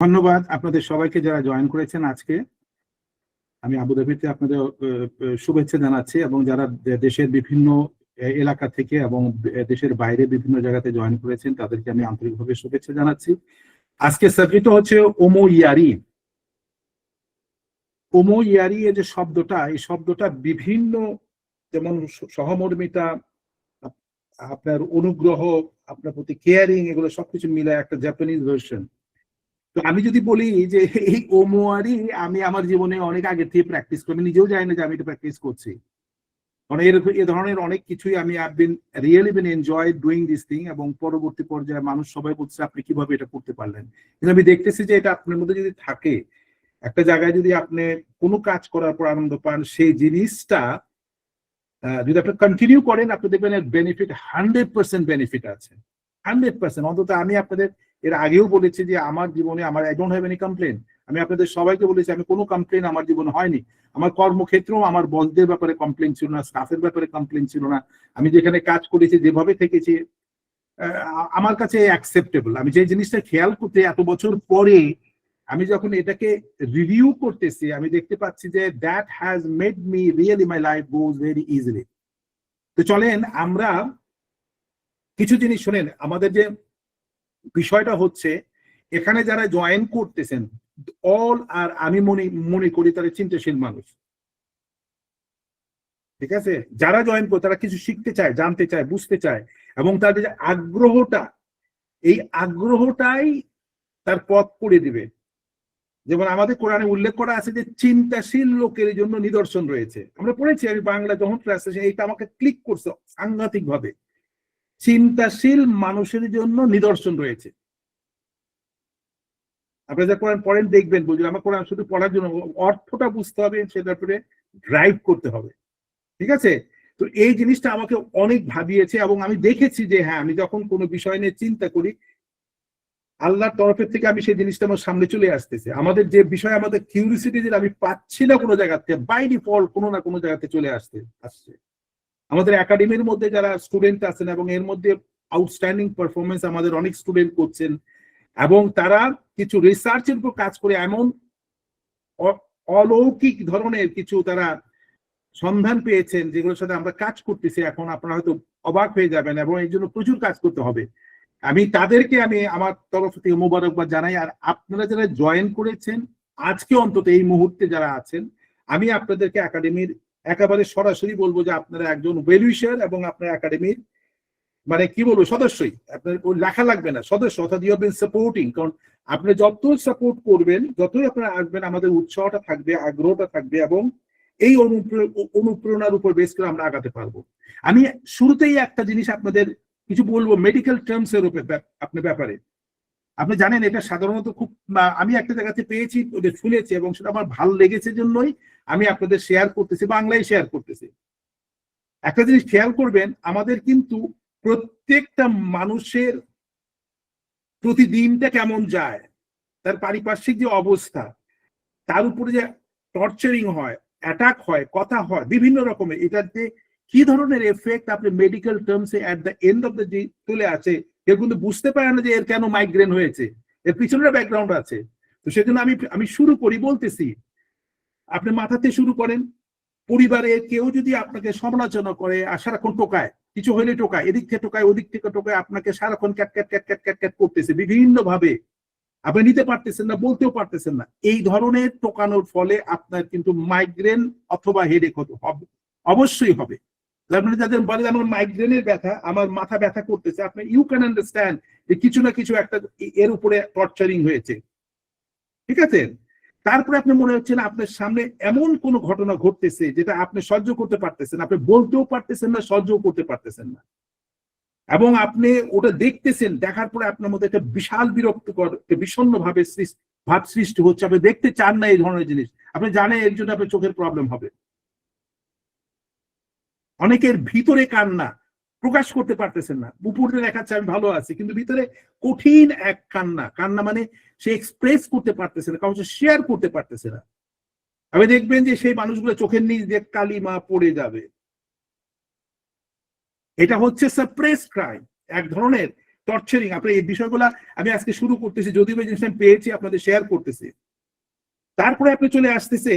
ধন্যবাদ আপনাদের সবাইকে যারা জয়েন করেছেন আজকে। আমি আবুধাবিতে আপনাদের শুভেচ্ছা জানাচ্ছি, এবং যারা দেশের বিভিন্ন এলাকা থেকে এবং দেশের বাইরে বিভিন্ন জায়গাতে জয়েন করেছেন তাদেরকে আমি আন্তরিকভাবে শুভেচ্ছা জানাচ্ছি। আজকে সাবজেক্ট হচ্ছে ওমো ইয়ারি। ওমো ইয়ারি এর যে শব্দটা, এই শব্দটা বিভিন্ন, যেমন সহমর্মিতা, আপনার অনুগ্রহ, আপনার প্রতি কেয়ারিং, এগুলো সবকিছু মিলে একটা জাপানিজ ভার্সন। তো আমি যদি বলি যে এই ওমোয়ারি আমি আমার জীবনে অনেক আগে থেকে প্র্যাকটিস করি, আমি নিজেও জানি না যে আমি এটা প্র্যাকটিস করছি। মানে এ ধরনের অনেক কিছুই আমি really been enjoy doing this thing, এবং পরবর্তী পর্যায়ে মানুষ সবাই বলছে আপনি কিভাবে এটা করতে পারলেন। কিন্তু আমি দেখতেছি যে এটা আপনার মধ্যে যদি থাকে, একটা জায়গায় যদি আপনি কোনো কাজ করার পর আনন্দ পান, সেই জিনিসটা যদি আপনি কন্টিনিউ করেন, আপনি দেখবেন এর বেনিফিট 100% বেনিফিট আছে। 100%। অন্তত আমি আপনাদের এর আগেও বলেছি যে আমার জীবনে I don't have any complain. আমি আপনাদের সবাইকে বলেছি আমি কোনো কমপ্লেন আমার জীবনে হয়নি। আমার কর্মক্ষেত্রেও আমার বসদের ব্যাপারে কমপ্লেন ছিল না, স্টাফের ব্যাপারে কমপ্লেন ছিল না। আমি যেখানে কাজ করেছি, যেভাবে থেকেছি, আমার কাছে অ্যাকসেপ্টেবল। আমি যে জিনিসটা খেয়াল করতে এত বছর পরে আমি যখন এটাকে রিভিউ করতেছি, আমি দেখতে পাচ্ছি যে that has made me really my life goes very easily. তো চলেন আমরা কিছু জিনিস শোনেন। আমাদের যে বিষয়টা হচ্ছে, এখানে যারা জয়েন করতেছেন অল আর আমি মনে করি তারা চিন্তাশীল মানুষ, ঠিক আছে? যারা জয়েন করে তারা কিছু শিখতে চায়, জানতে চায়, বুঝতে চায়, এবং তাদের যে আগ্রহটা, এই আগ্রহটাই তার পথ করে দিবে। যেমন আমাদের কোরআনে উল্লেখ করা আছে যে চিন্তাশীল লোকের জন্য নিদর্শন রয়েছে। আমরা পড়েছি, আমি বাংলা যখন ট্রান্সলেশন, এইটা আমাকে ক্লিক করছে সাংঘাতিক ভাবে। চিন্তাশীল মানুষের জন্য নিদর্শন রয়েছে। আপনারা যা কোরআন পড়েন দেখবেন, বুঝলেন আমার কোরআন শুধু পড়ার জন্য, অর্থটা বুঝতে হবে, সেটার উপরে ড্রাইভ করতে হবে, ঠিক আছে? তো এই জিনিসটা আমাকে অনেক ভাবিয়েছে, এবং আমি দেখেছি যে হ্যাঁ, আমি যখন কোনো বিষয় নিয়ে চিন্তা করি, আল্লাহর তরফের থেকে আমি সেই জিনিসটা আমার সামনে চলে আসতেছে। আমাদের যে বিষয়, আমাদের কিউরিসিটি যেটা আমি পাচ্ছি না কোনো জায়গা থেকে, বাই ডিফল্ট কোনো না কোনো জায়গাতে চলে আসছে। আমাদের একাডেমির মধ্যে যারা স্টুডেন্ট আছেন, এবং এর মধ্যে আউটস্ট্যান্ডিং পারফরমেন্স আমাদের অনেক স্টুডেন্ট করছেন, এবং তারা কিছু রিসার্চের উপর কাজ করে এমন অলৌকিক ধরনের কিছু তারা সন্ধান পেয়েছেন, যেগুলোর সাথে আমরা কাজ করতেছি এখন। আপনারা হয়তো অবাক হয়ে যাবেন, এবং এই জন্য প্রচুর কাজ করতে হবে। আমি তাদেরকে আমার তরফ থেকে মোবারকবাদ জানাই। আর আপনারা যারা জয়েন করেছেন আজকে, অন্তত এই মুহূর্তে যারা আছেন, আমি আপনাদেরকে একাডেমির একেবারে সরাসরি বলবো যে আপনারা একজন ওয়েলউইশার, এবং আপনার একাডেমির মানে কি বলবো সদস্যই। আপনার লেখা লাগবে না, সদস্য, অর্থাৎ ইউ হ্যাভ বিন সাপোর্টিং। কারণ আপনি যত সাপোর্ট করবেন, যতই আপনারা আসবেন, আমাদের উৎসাহটা থাকবে, আগ্রহটা থাকবে, এবং এই অনুপ্রেরণার উপর বেস করে আমরা আগাতে পারবো। আমি শুরুতেই একটা জিনিস আপনাদের কিছু বলবো মেডিকেল টার্মস এর উপর আপনার ব্যাপারে। আপনি জানেন এটা সাধারণত খুব, আমি একটা জায়গাতে পেয়েছি, ওদের শুনেছি, এবং সেটা আমার ভালো লেগেছে জন্যই আমি আপনাদের শেয়ার করতেছি, বাংলায় শেয়ার করতেছি। একটা জিনিস খেয়াল করবেন, আমাদের কিন্তু প্রত্যেকটা মানুষের প্রতিদিনটা কেমন যায়, তার পারিপার্শ্বিক যে অবস্থা, তার উপরে যে টর্চারিং হয়, অ্যাটাক হয়, কথা হয় বিভিন্ন রকমের, এটার যে কি ধরনের এফেক্ট আপনি মেডিকেল টার্মসে at the end of the day চলে আসে, কেউ কিন্তু বুঝতে পারে না যে এর কেন মাইগ্রেন হয়েছে, এর পিছনে ব্যাকগ্রাউন্ড আছে। তো সেজন্য আমি শুরু করি বলতেছি, আপনি মাথাতে শুরু করেন। পরিবারে কেউ যদি আপনাকে সমালোচনা করে আর সারাক্ষণ টোকায়, কিছু হলে টোকায়, এদিক থেকে টোকায়, ওদিক থেকে টোকায়, আপনাকে সারাক্ষণ cat cat cat cat cat cat করতেছে বিভিন্ন ভাবে, আপনি নিতে পারতেছেন না, বলতেও পারতেছেন না, এই ধরনের টোকানোর ফলে আপনার কিন্তু মাইগ্রেন অথবা হেডেক হবে, অবশ্যই হবে। আপনারা যাদের বলেন আমার মাইগ্রেনের ব্যথা, আমার মাথা ব্যথা করতেছে, আপনি ইউ ক্যান আন্ডারস্ট্যান্ড যে কিছু না কিছু একটা এর উপরে টর্চারিং হয়েছে, ঠিক আছে? তারপরে আপনি মনে হচ্ছে না আপনার সামনে এমন কোন ঘটনা ঘটতেছে যেটা আপনি সহ্য করতে পারতেছেন, আপনি বলতেও পারতেছেন না, সহ্যও করতে পারতেছেন না, এবং আপনি ওটা দেখতেছেন, দেখার পরে আপনার মধ্যে একটা বিশাল বিরক্তকর, বিষণ্ণ ভাব সৃষ্টি হচ্ছে, আপনি দেখতে চান না এই ধরনের জিনিস, আপনি জানেন এর জন্য আপনার চোখের প্রবলেম হবে। অনেকের ভিতরে কান্না প্রকাশ করতে পারতেছেন না, উপরে দেখাচ্ছে আমি ভালো আছি, কিন্তু ভিতরে কঠিন এক কান্না, কান্না মানে সে এক্সপ্রেস করতে পারতেছে না, কারণ শেয়ার করতে পারতেছে না। আপনি দেখবেন যে সেই মানুষগুলো চোখের নিচ দিয়ে কালিমা পড়ে যাবে। এটা হচ্ছে সাপ্রেস ক্রাইম, এক ধরনের টর্চারিং। আপনার এই বিষয়গুলা আমি আজকে শুরু করতেছি, যদিও এই জিনিসটা আমি পেয়েছি, আপনাদের শেয়ার করতেছি। তারপরে আপনি চলে আসতেছে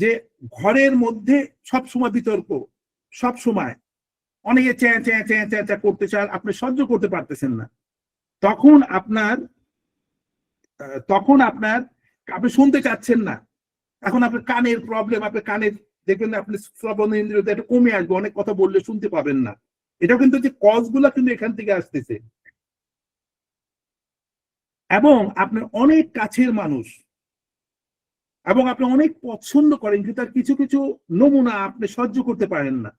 যে ঘরের মধ্যে সব সময় বিতর্ক, সব সময় অনেকে চ্যাঁ চ্যাঁ চ্যাঁ চ্যাঁ চ্যাঁ করতে চান, আপনি সহ্য করতে পারতেছেন না। তখন আপনার আপনি শুনতে চাচ্ছেন না। এখন আপনার কানের প্রবলেম, আপনার কানের দেখবেন আপনি শ্রবণ ইন্দ্রিয়টা একটু কমে আসবে, অনেক কথা বললে শুনতে পাবেন না। এটাও কিন্তু যে কজ গুলা কিন্তু এখান থেকে আসতেছে। এবং আপনার অনেক কাছের মানুষ এবং আপনি অনেক পছন্দ করেন, কিন্তু তার কিছু কিছু নমুনা আপনি সহ্য করতে পারেন না,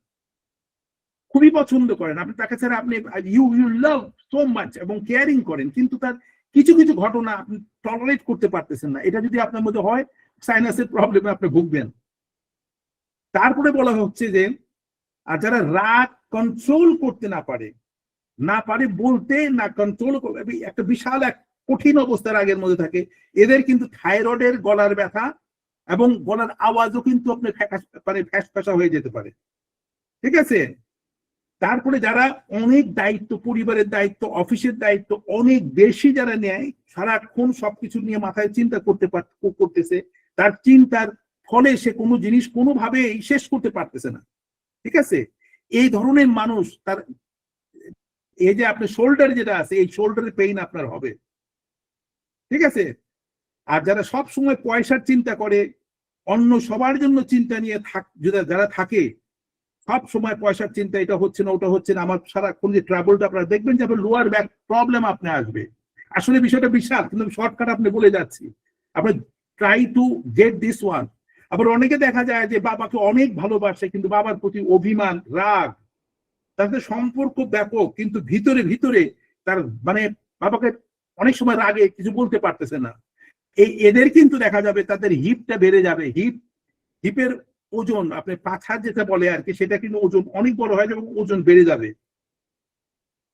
খুবই পছন্দ করেন আপনি তাকে ছাড়া, আপনি you you love so much এবং কেয়ারিং করেন, কিন্তু তার কিছু কিছু ঘটনা আপনি টলারেট করতে পারতেছেন না। এটা যদি আপনার মধ্যে হয়, সাইনাসের প্রবলেমে আপনি ভুগবেন। তারপরে বলা হচ্ছে যে আর যারা রাগ কন্ট্রোল করতে না পারে বলতে, না কন্ট্রোল করবে, একটা বিশাল এক কঠিন অবস্থার রাগের মধ্যে থাকে, এদের কিন্তু থাইরয়েডের গলার ব্যথা এবং গলার আওয়াজও কিন্তু আপনার ফ্যাসফ্যাসা হয়ে যেতে পারে। ঠিক আছে? তারপরে যারা অনেক দায়িত্ব, পরিবারের দায়িত্ব, অফিসের দায়িত্ব অনেক বেশি যারা নেয়, সারাক্ষণ সবকিছু নিয়ে মাথায় চিন্তা করতেছে, তার চিন্তার ফলে সে কোনো জিনিস কোনোভাবেই শেষ করতে পারতেছে না। ঠিক আছে? এই ধরনের মানুষ, তার এই যে আপনার শোল্ডার যেটা আছে, এই শোল্ডারের পেইন আপনার হবে। ঠিক আছে? আর যারা সব সময় পয়সার চিন্তা করে, অন্য সবার জন্য চিন্তা নিয়ে যারা থাকে, সব সময় পয়সার চিন্তা, এটা হচ্ছে না ওটা হচ্ছে না, আমার সারাক্ষণ যে ট্রাভেলটা, আপনারা দেখবেন যে আপনার লোয়ার ব্যাক প্রবলেম আপনি আসবে। আসলে বিষয়টা বিশাল, কিন্তু শর্টকাট আপনি বলে যাচ্ছি। আপনি try to get this one. আবার অনেকে দেখা যায় যে বাবাকে অনেক ভালোবাসে, কিন্তু বাবার প্রতি অভিমান, রাগ, তাদের সম্পর্ক ব্যাপক, কিন্তু ভিতরে ভিতরে তার মানে বাবাকে অনেক সময় রাগে কিছু বলতে পারতেছে না। এদের কিন্তু দেখা যাবে তাদের হিপটা বেড়ে যাবে, হিপের ওজন, আপনি পাছার যেটা বলে আর কি, সেটা কিন্তু ওজন অনেক বড় হয়ে যাবে, ওজন বেড়ে যাবে।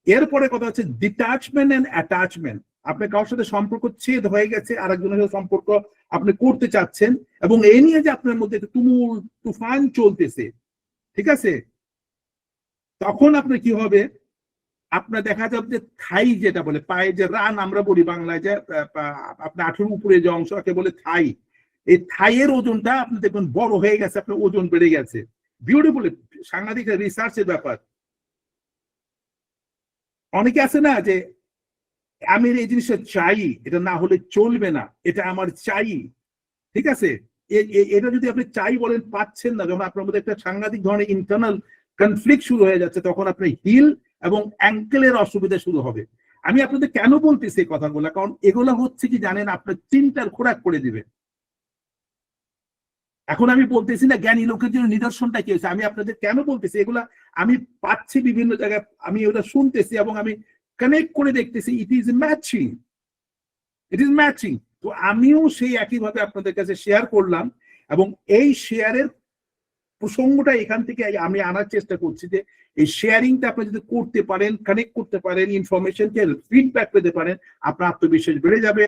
এরপরে কথা হচ্ছে ডিটাচমেন্ট এন্ড অ্যাটাচমেন্ট। আপনি কারোর সাথে সম্পর্ক ছেদ হয়ে গেছে, আরেকজনের সাথে সম্পর্ক আপনি করতে চাচ্ছেন, এবং এই নিয়ে যে আপনার মধ্যে তুমুল তুফান চলতেছে। ঠিক আছে? তখন আপনার কি হবে, আপনার দেখা যাবে যে থাই যেটা বলে, পায়ে যে রান আমরা বলি বাংলায়, যে আপনার 18 উপরে যে অংশকে বলে থাই, এই থাইয়ের ওজনটা আপনি দেখবেন বড় হয়ে গেছে, আপনার ওজন বেড়ে গেছে। বিউটিফুল, সাংঘাতিক রিসার্চের ব্যাপার। অনেকে আছে না যে আমি এই জিনিসটা চাই, এটা না হলে চলবে না, এটা আমার চাই। ঠিক আছে? এটা যদি আপনি চাই বলেন, পাচ্ছেন না, যখন আপনার মধ্যে একটা সাংঘাতিক ধরনের ইন্টারনাল কনফ্লিক্ট শুরু হয়ে যাচ্ছে, তখন আপনার হিল এবং অ্যাঙ্কেলের অসুবিধা শুরু হবে। আমি আপনাদের কেন বলতেছি এই কথাগুলো, কারণ এগুলো হচ্ছে কি জানেন, আপনার চিন্তার খোরাক করে দিবে। এখন আমি বলতেছি না জ্ঞানী লোকের জন্য নিদর্শনটা কি হয়েছে, আমি আপনাদের কেন বলতেছি এগুলা, আমি পাচ্ছি বিভিন্ন জায়গায়, আমি ওটা শুনতেছি এবং আমি কানেক্ট করে দেখতেছি, ইট ইজ ম্যাচিং। তো আমিও সেই একইভাবে আপনাদের কাছে শেয়ার করলাম, এবং এই শেয়ারের প্রসঙ্গটা এখান থেকে আমি আনার চেষ্টা করছি, যে এই শেয়ারিংটা আপনি যদি করতে পারেন, কানেক্ট করতে পারেন, ইনফরমেশনকে ফিডব্যাক পেতে পারেন, আপনার আত্মবিশ্বাস বেড়ে যাবে,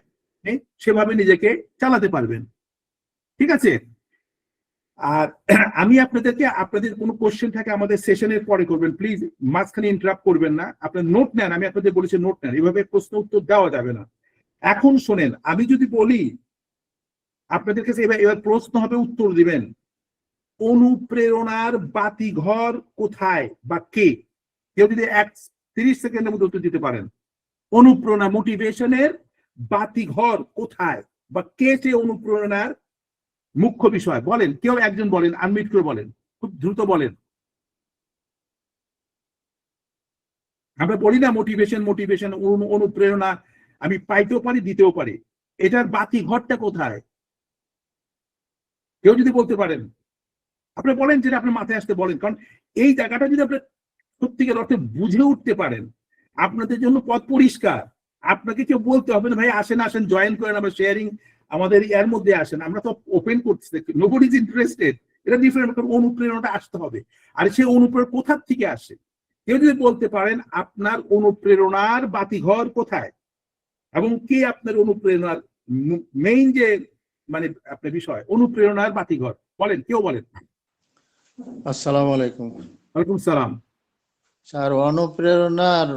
সেভাবে নিজেকে চালাতে পারবেন। ঠিক আছে? আর আমি আপনাদের কোনো কোশ্চেন থাকে আমাদের সেশনের পরে করবেন, প্লিজ মাঝখানে ইন্টারাপ্ট করবেন না। আপনার নোট নেন, আমি আপনাদের বলেছি নোট নেন, এভাবে প্রশ্ন উত্তর দেওয়া যাবে না। এখন শোনেন, আমি যদি বলি আপনাদের কাছে, এবার প্রশ্ন হবে, উত্তর দিবেন, অনুপ্রেরণার বাতিঘর কোথায় বা কে? কেউ যদি 30 সেকেন্ডের মধ্যে উত্তর দিতে পারেন, অনুপ্রেরণা, মোটিভেশনের বাতিঘর কোথায় বা কে সে অনুপ্রেরণার মুখ্য বিষয়, বলেন, কেউ একজন বলেন, আনমিউট করে বলেন, খুব দ্রুত বলেন। আমরা বলি না মোটিভেশন, অনুপ্রেরণা আমি পাইতেও পারি, দিতেও পারি, এটার বাতি ঘরটা কোথায়? কেউ যদি বলতে পারেন, আপনি বলেন, যেটা আপনার মাথায় আসতে বলেন, কারণ এই জায়গাটা যদি আপনি সত্যিকার অর্থে বুঝে উঠতে পারেন, আপনাদের জন্য পথ পরিষ্কার। আপনাকে কেউ বলতে হবে না, ভাই আসেন জয়েন করেন, আমরা শেয়ারিং আমাদের এর মধ্যে আসেন, আমরা তো ওপেন করছি, নোবডি ইজ ইন্টারেস্টেড। এটা ডিফারেন্ট, অনুপ্রেরণাটা আসতে হবে। আর সেই অনুপ্রেরণা কোথার থেকে আসে? কেউ যদি বলতে পারেন আপনার অনুপ্রেরণার বাতিঘর কোথায়, এবং কে আপনার অনুপ্রেরণার মেইন যে মানে আপনার বিষয়, অনুপ্রেরণার বাতিঘর, বলেন, কেউ বলেন। আসসালামু আলাইকুম। ওয়ালাইকুম সালাম। স্যার, অনুপ্রেরণার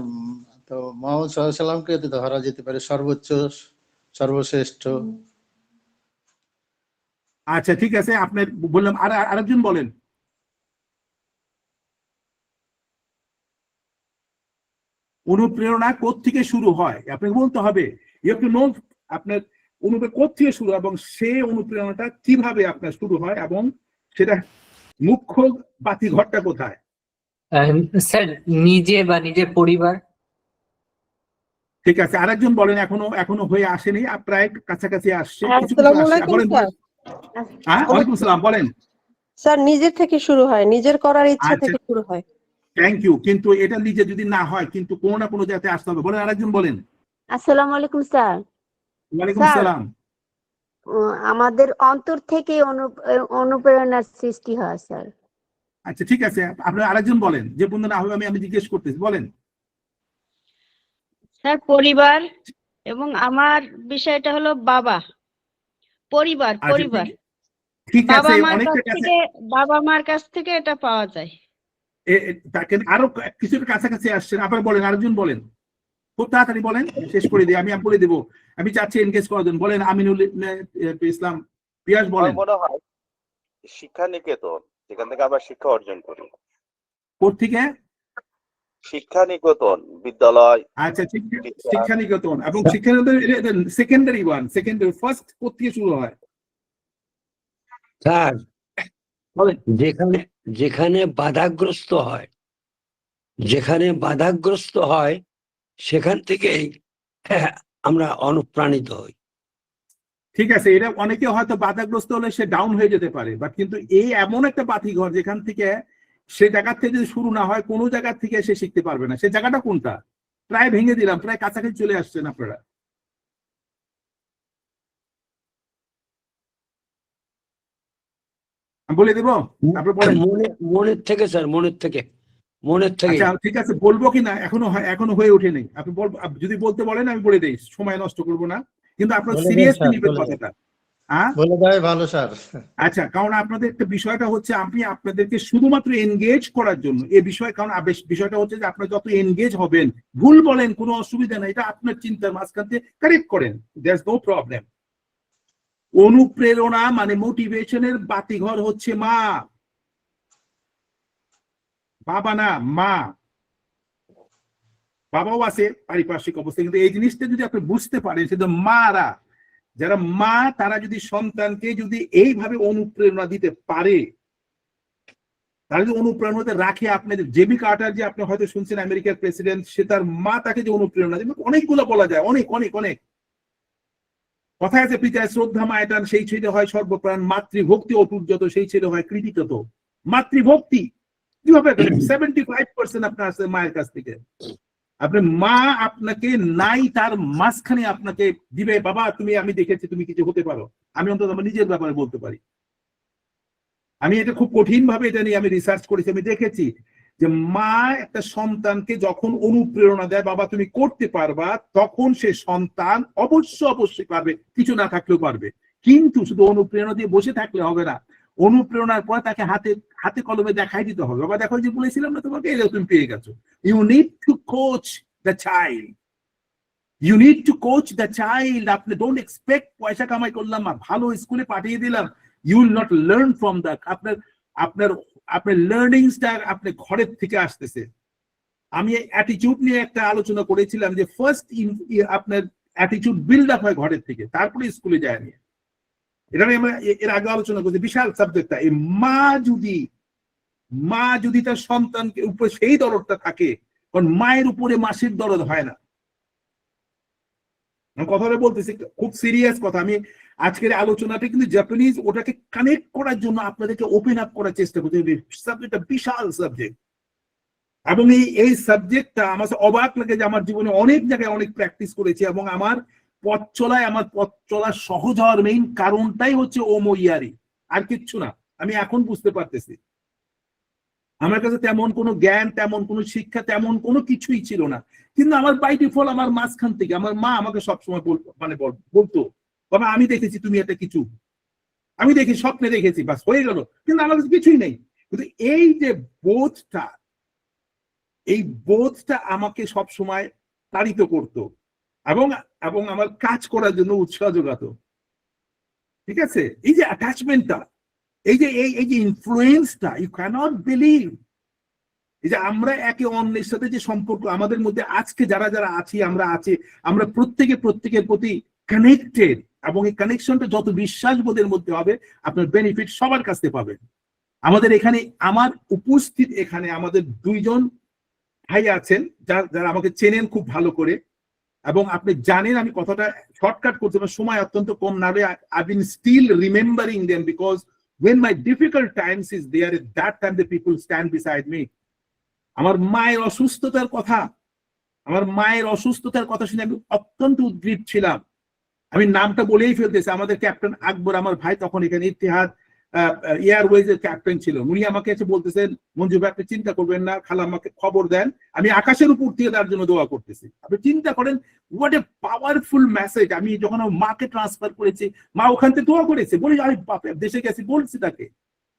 তো মোহাম্মদ সাল্লাল্লাহু আলাইহি সাল্লামকে ধরা যেতে পারে সর্বোচ্চ, সর্বশ্রেষ্ঠ। আচ্ছা ঠিক আছে, আপনার বললাম। আরেকজন বলেন। অনুপ্রেরণা কোত্থেকে শুরু হয় আপনাকে বলতে হবে। ইউ হ্যাভ টু নো আপনার অনুপ্রেরণা কোত্থেকে শুরু এবং সে অনুপ্রেরণাটা কিভাবে আপনার শুরু হয় এবং সেটা মুখ্য বাতিঘরটা কোথায়? স্যার নিজে বা নিজের পরিবার। ঠিক আছে, আরেকজন বলেন। এখনো হয়ে আসেনি, প্রায় কাছাকাছি আসছে, কিছু কিছু আসসালামু আসছে। আলাইকুম বলেন। স্যার। হ্যাঁ, ওয়ালাইকুম আসসালাম, বলেন। স্যার নিজের থেকে শুরু হয়, নিজের করার ইচ্ছা আচ্ছা, থেকে শুরু হয়। Thank you. কিন্তু এটা নিজে যদি না হয়, কিন্তু কোনো না কোনো জায়গাতে আসতে হবে। বলেন, আরেকজন বলেন। আসসালামু আলাইকুম স্যার। ওয়ালাইকুম স্যার, সালাম। আমাদের অন্তর থেকে অনুপ্রেরণার সৃষ্টি হয় স্যার। আচ্ছা ঠিক আছে, আপনার আরেকজন বলেন। যে বন্ধু না হবে আমি জিজ্ঞেস করতেছি, বলেন। স্যার পরিবার, এবং আমার বিষয়টা হলো বাবা, পরিবার। আচ্ছা, পরিবার ঠিক বাবা আছে, মার কাছ অনেকটা কাছে। থেকে, বাবা মার কাছ থেকে এটা পাওয়া যায়। তাকে আরো কিছুটা কাছাকাছি আসছেন। আবার বলেন, আরেকজন বলেন, খুব তাড়াতাড়ি বলেন, শেষ করে দিই। আমি বলে দেবো, আমি চাচ্ছি এনগেজ করার জন্য। বলেন, আমিনুল ইসলাম পিয়াস বলেন। মনে হয় শিক্ষা নিকেতন, যেখান থেকে আমরা শিক্ষা অর্জন করি। কোত্থেকে? শিক্ষা নিকেতন বিদ্যালয়। আচ্ছা, শিক্ষা নিকেতন। এবং শিক্ষা নিকেতন সেকেন্ডারি সেকেন্ডারি ফার্স্ট কোত্থেকে শুরু হয়? স্যার বলেন। যেখানে বাধাগ্রস্ত হয় সেখান থেকেই আমরা অনুপ্রাণিত হই। ঠিক আছে, এটা অনেকে হয়তো বাধাগ্রস্ত হলে সে ডাউন হয়ে যেতে পারে, বাট কিন্তু এই এমন একটা বাতিঘর যেখান থেকে সে জায়গা থেকে যদি শুরু না হয়, কোনো জায়গা থেকে সে শিখতে পারবে না। সে জায়গাটা কোনটা? প্রায় ভেঙে দিলাম, প্রায় কাছাকাছি চলে আসছেন আপনারা। বলে দেবো, আপনি বলেন। মনের থেকে স্যার, মনের থেকে। আচ্ছা ঠিক আছে, বলবো কিনা এখনো হয়ে ওঠেনি। আপনি যদি বলতে বলেন আমি বলে দিই, সময় নষ্ট করবো না, কিন্তু আপনার সিরিয়াসলি নিবেন কথাটা। বলে দেয় ভালো স্যার। আচ্ছা, কারণ আপনাদের একটা বিষয়টা হচ্ছে, আমি আপনাদেরকে শুধুমাত্র এনগেজ করার জন্য এই বিষয়, কারণ বিষয়টা হচ্ছে যে আপনারা যত এনগেজ হবেন, ভুল বলেন কোনো অসুবিধা নেই, এটা আপনার চিন্তার মাঝখান থেকে কারেক্ট করেন, দেয়ারস নো প্রবলেম। অনুপ্রেরণা মানে মোটিভেশনের বাতিঘর হচ্ছে মা, বাবা না, মা। বাবাও আছে পারিপার্শ্বিক অবস্থা, কিন্তু এই জিনিসটা যদি আপনি বুঝতে পারেন, সেটা মারা, যারা মা, তারা যদি সন্তানকে যদি এইভাবে অনুপ্রেরণা দিতে পারে, তারা যদি অনুপ্রেরণা রাখে। আপনাদের জেমি কার্টার, যে আপনি হয়তো শুনছেন, আমেরিকার প্রেসিডেন্ট, সে তার মা তাকে যে অনুপ্রেরণা দেয়, অনেকগুলো বলা যায়, অনেক অনেক অনেক কথা আছে। পিতায় শ্রদ্ধা মায়টান, সেই ছেলে হয় সর্বপ্রাণ, মাতৃভক্তি অটুট যত, সেই ছেলে হয় কৃতি তত। মাতৃভক্তি কিভাবে? 75% আপনার আছে মায়ের কাছ থেকে। আপনার মা আপনাকে নাই তার মাঝখানে আপনাকে দিবে, বাবা তুমি, আমি দেখেছি তুমি কিছু হতে পারো। আমি অন্তত আমার নিজের ব্যাপারে বলতে পারি, আমি এটা খুব কঠিন ভাবে এটা নিয়ে আমি রিসার্চ করেছি। আমি দেখেছি যে মা একটা সন্তানকে যখন অনুপ্রেরণা দেয়, বাবা তুমি করতে পারবা, তখন সে সন্তান অবশ্যই পারবে, কিছু না থাকলেও পারবে। কিন্তু শুধু অনুপ্রেরণা দিয়ে বসে থাকলে হবে না, অনুপ্রেরণার পর তাকে হাতে কলমে দেখাই দিতে হবে। বাবা দেখো, যে বলেছিলাম না তোমাকে, এই তুমি পেয়ে গেছো। You need to coach the child, you need to coach the child. আপনি ডোন্ট এক্সপেক্ট পয়সা কামাই করলাম, ভালো স্কুলে পাঠিয়ে দিলাম, you will not learn from the. আপনার লার্নিংসটা আপনার ঘরের থেকে আসতেছে। আমি অ্যাটিটিউড নিয়ে একটা আলোচনা করেছিলাম, যে ফার্স্ট আপনার অ্যাটিটিউড বিল্ড আপ হয় ঘরের থেকে, তারপরে স্কুলে যায় নিয়ে। এটা নিয়ে আমরা এর আগে আলোচনা করছি, বিশাল সাবজেক্টটা। এই মা যদি তার সন্তানকে উপরে সেই দরদটা থাকে, কারণ মায়ের উপরে মাসির দরদ হয় না। কথাটা বলতেছি খুব সিরিয়াস কথা। আমি আজকের আলোচনাটা কিন্তু জাপানিজ, ওটাকে কানেক্ট করার জন্য আপনাদেরকে ওপেন আপ করার চেষ্টা করতে হবে। সাবজেক্টটা বিশাল সাবজেক্ট, এবং এই সাবজেক্টটা আমার অবাক লাগে যে আমার জীবনে অনেক জায়গায় অনেক প্র্যাকটিস করেছি, এবং আমার পথ চলা সহজ হওয়ার মেইন কারণটাই হচ্ছে ওমইয়ারি, আর কিচ্ছু না। আমি এখন বুঝতে পারতেছি আমার কাছে তেমন কোনো জ্ঞান, তেমন কোনো শিক্ষা, তেমন কোনো কিছুই ছিল না, কিন্তু আমার বাই ডিফল্ট আমার মাঝখান থেকে আমার মা আমাকে সবসময় বলতো, বাবা আমি দেখেছি তুমি একটা কিছু, আমি দেখি স্বপ্নে দেখেছি, বাস হয়ে গেল, কিন্তু আমার কাছে কিছুই নেই। কিন্তু এই যে বোধটা আমাকে সবসময় তাড়িত করত এবং এবং আমার কাজ করার জন্য উৎসাহ যোগাতো। ঠিক আছে, এই যে অ্যাটাচমেন্টটা, এই যে ইনফ্লুয়েন্সটা, ইউ ক্যানট বিলিভ। এই যে আমরা একে অন্যের সাথে যে সম্পর্ক আমাদের মধ্যে আজকে যারা যারা আছি, আমরা প্রত্যেকের প্রতি কানেক্টেড, এবং এই কানেকশনটা যত বিশ্বাসবোধের মধ্যে হবে আপনার বেনিফিট সবার কাছে পাবেন। আমাদের এখানে আমার উপস্থিত এখানে আমাদের দুইজন ভাই আছেন যারা আমাকে চেনেন খুব ভালো করে, এবং আপনি জানেন আমি কথাটা শর্টকাট করতে পারি, সময় অত্যন্ত কম না হলে I been still remembering them because when my difficult times is there, at that time the people stand beside me. আমার মায়ের অসুস্থতার কথা শুনে আমি অত্যন্ত উদ্গ্রীব ছিলাম। আমি নামটা বলেই ফেলতেছি, আমাদের ক্যাপ্টেন আকবর, আমার ভাই তখন এখানে ইতিহাদ এয়ারওয়েজ এর ক্যাপ্টেন ছিল, উনি আমাকে এসে বলতেছেন মঞ্জু ভাই আপনি চিন্তা করবেন না, খালা আমাকে খবর দেন, আমি আকাশের উপর থেকে তার জন্য দোয়া করতেছি। আপনি চিন্তা করেন হোয়াট এ পাওয়ারফুল মেসেজ। আমি যখন আমার মাকে ট্রান্সফার করেছি, মা ওখান থেকে দোয়া করেছে, বলি আমি দেশে গেছি, বলছি তাকে।